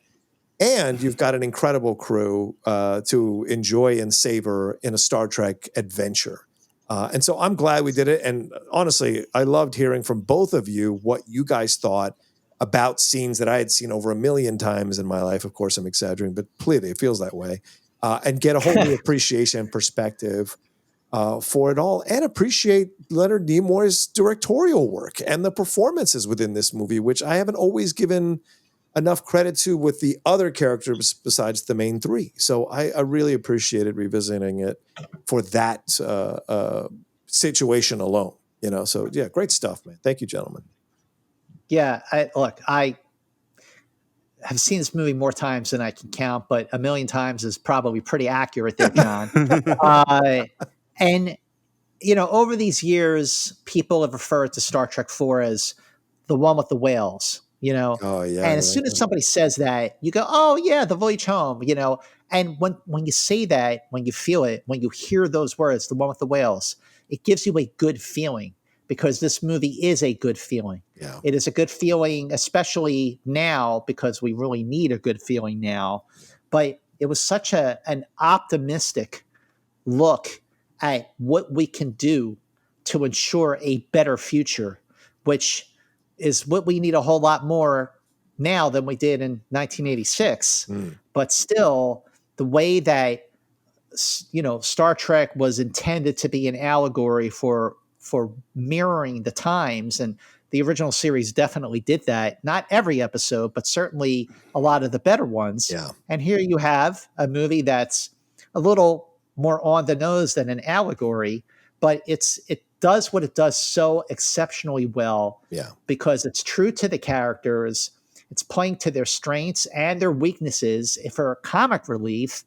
[SPEAKER 5] And you've got an incredible crew to enjoy and savor in a Star Trek adventure. And so I'm glad we did it. And honestly, I loved hearing from both of you what you guys thought about scenes that I had seen over 1 million times in my life. Of course, I'm exaggerating, but clearly it feels that way. And get a whole new appreciation and perspective for it all, and appreciate Leonard Nimoy's directorial work and the performances within this movie, which I haven't always given enough credit to with the other characters besides the main 3. So I really appreciated revisiting it for that situation alone. So yeah, great stuff, man. Thank you, gentlemen.
[SPEAKER 6] Yeah, I have seen this movie more times than I can count, but 1 million times is probably pretty accurate there, John. And, over these years, people have referred to Star Trek 4 as the one with the whales,
[SPEAKER 5] Oh, yeah.
[SPEAKER 6] And as soon as somebody says that, you go, oh, yeah, the Voyage Home, And when you say that, when you feel it, when you hear those words, the one with the whales, it gives you a good feeling, because this movie is a good feeling.
[SPEAKER 5] Yeah.
[SPEAKER 6] It is a good feeling, especially now, because we really need a good feeling now. But it was such an optimistic look at what we can do to ensure a better future, which is what we need a whole lot more now than we did in 1986. But still, the way that Star Trek was intended to be an allegory for mirroring the times, and the original series definitely did that. Not every episode, but certainly a lot of the better ones.
[SPEAKER 5] Yeah.
[SPEAKER 6] And here you have a movie that's a little more on the nose than an allegory, but it does what it does so exceptionally well.
[SPEAKER 5] Yeah.
[SPEAKER 6] Because it's true to the characters. It's playing to their strengths and their weaknesses. For comic relief,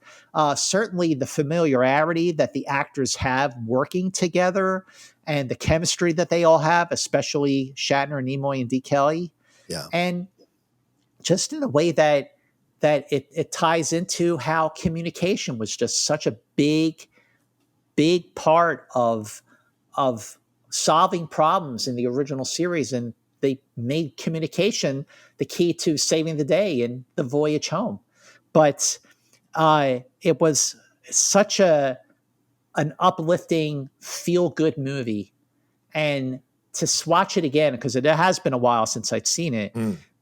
[SPEAKER 6] certainly the familiarity that the actors have working together and the chemistry that they all have, especially Shatner, Nimoy, and D. Kelly.
[SPEAKER 5] Yeah.
[SPEAKER 6] And just in the way that that it ties into how communication was just such a big part of solving problems in the original series, and they made communication the key to saving the day in the Voyage Home. But it was such an uplifting, feel-good movie, and to watch it again, because it has been a while since I'd seen it,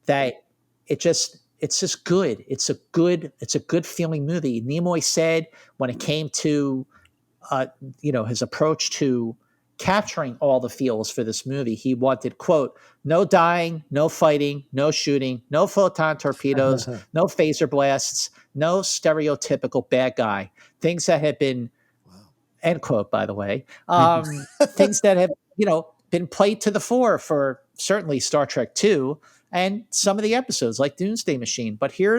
[SPEAKER 6] that it's just good. It's a good feeling movie. Nimoy said when it came to his approach to capturing all the feels for this movie, he wanted, quote, no dying, no fighting, no shooting, no photon torpedoes, no phaser blasts, no stereotypical bad guy. Things that have been, end quote, by the way, things that have, been played to the fore for certainly Star Trek II and some of the episodes like Doomsday Machine. But here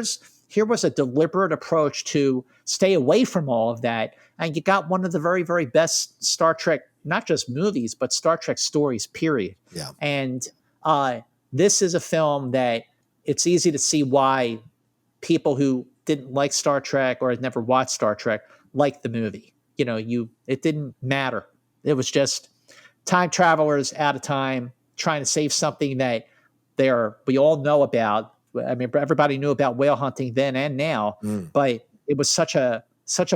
[SPEAKER 6] was a deliberate approach to stay away from all of that. And you got one of the very, very best Star Trek, not just movies, but Star Trek stories, period.
[SPEAKER 5] Yeah.
[SPEAKER 6] And this is a film that it's easy to see why people who didn't like Star Trek or had never watched Star Trek liked the movie. It didn't matter. It was just time travelers out of time trying to save something that we all know about. I mean, everybody knew about whale hunting then and now, but it was such a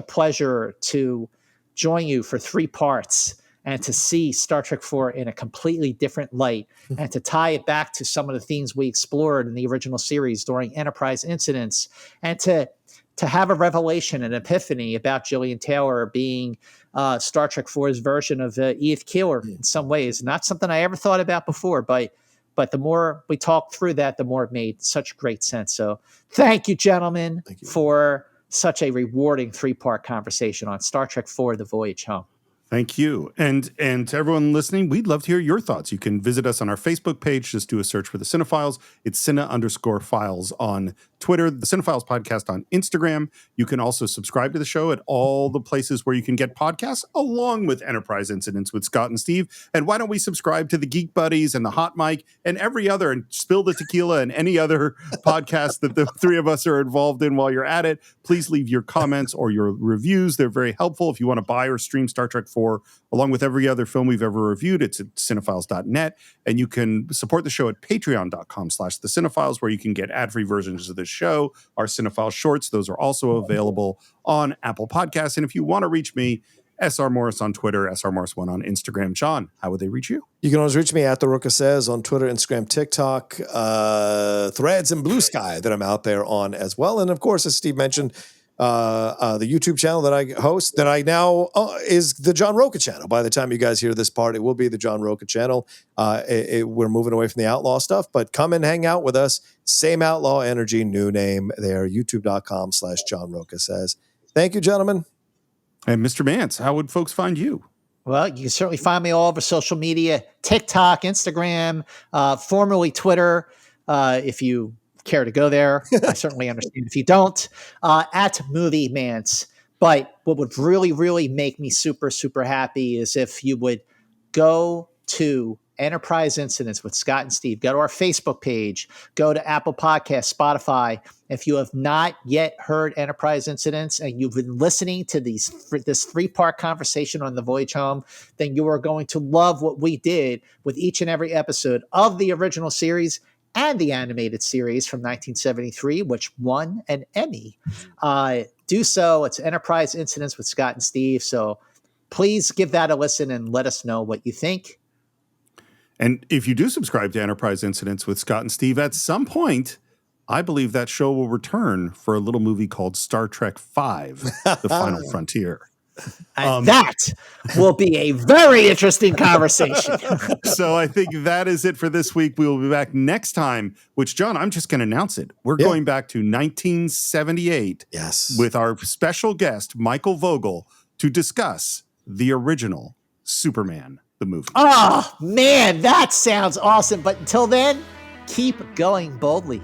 [SPEAKER 6] pleasure to join you for 3 parts and to see Star Trek IV in a completely different light and to tie it back to some of the themes we explored in the original series during Enterprise incidents, and to have a revelation, an epiphany about Gillian Taylor being Star Trek IV's version of Edith Keeler in some ways. Not something I ever thought about before, but the more we talked through that, the more it made such great sense. So thank you, gentlemen, for such a rewarding 3-part conversation on Star Trek IV, The Voyage Home.
[SPEAKER 4] Thank you. And to everyone listening, we'd love to hear your thoughts. You can visit us on our Facebook page. Just do a search for the Cine-Files. It's Cine_Files on Twitter, the Cine-Files podcast on Instagram. You can also subscribe to the show at all the places where you can get podcasts, along with Enterprise Incidents with Scott and Steve. And why don't we subscribe to the Geek Buddies and the Hot Mic and every other, and Spill the Tequila and any other podcast that the 3 of us are involved in. While you're at it, please leave your comments or your reviews. They're very helpful. If you want to buy or stream Star Trek 4, along with every other film we've ever reviewed, it's at Cine-Files.net. And you can support the show at patreon.com/the Cine-Files, where you can get ad-free versions of the show, our Cine-Files shorts. Those are also available on Apple Podcasts. And if you want to reach me, SR Morris on Twitter, SR Morris1 on Instagram. John, how would they reach you?
[SPEAKER 5] You can always reach me at The Rooka Says on Twitter, Instagram, TikTok, Threads, and Blue Sky that I'm out there on as well. And of course, as Steve mentioned, the YouTube channel that I host, that I now is the John Roca channel. By the time you guys hear this part, it will be the John Roca channel. We're moving away from the outlaw stuff, but come and hang out with us. Same outlaw energy, new name there, youtube.com/John Roca Says. Thank you, gentlemen.
[SPEAKER 4] And Mr. Mance, how would folks find you?
[SPEAKER 6] Well, you can certainly find me all over social media, TikTok, Instagram, formerly Twitter, if you care to go there. I certainly understand if you don't, at Movie Mance. But what would really, really make me super, super happy is if you would go to Enterprise Incidents with Scott and Steve, go to our Facebook page, go to Apple Podcasts, Spotify. If you have not yet heard Enterprise Incidents and you've been listening to this 3-part conversation on The Voyage Home, then you are going to love what we did with each and every episode of the original series and the animated series from 1973, which won an Emmy. Do so. It's Enterprise Incidents with Scott and Steve. So please give that a listen and let us know what you think.
[SPEAKER 4] And if you do subscribe to Enterprise Incidents with Scott and Steve, at some point, I believe that show will return for a little movie called Star Trek V, The Final Frontier.
[SPEAKER 6] And that will be a very interesting conversation.
[SPEAKER 4] So I think that is it for this week. We will be back next time, which, John, I'm just going to announce it. We're going back to 1978 with our special guest, Michael Vogel, to discuss the original Superman, the movie.
[SPEAKER 6] Oh, man, that sounds awesome. But until then, keep going boldly.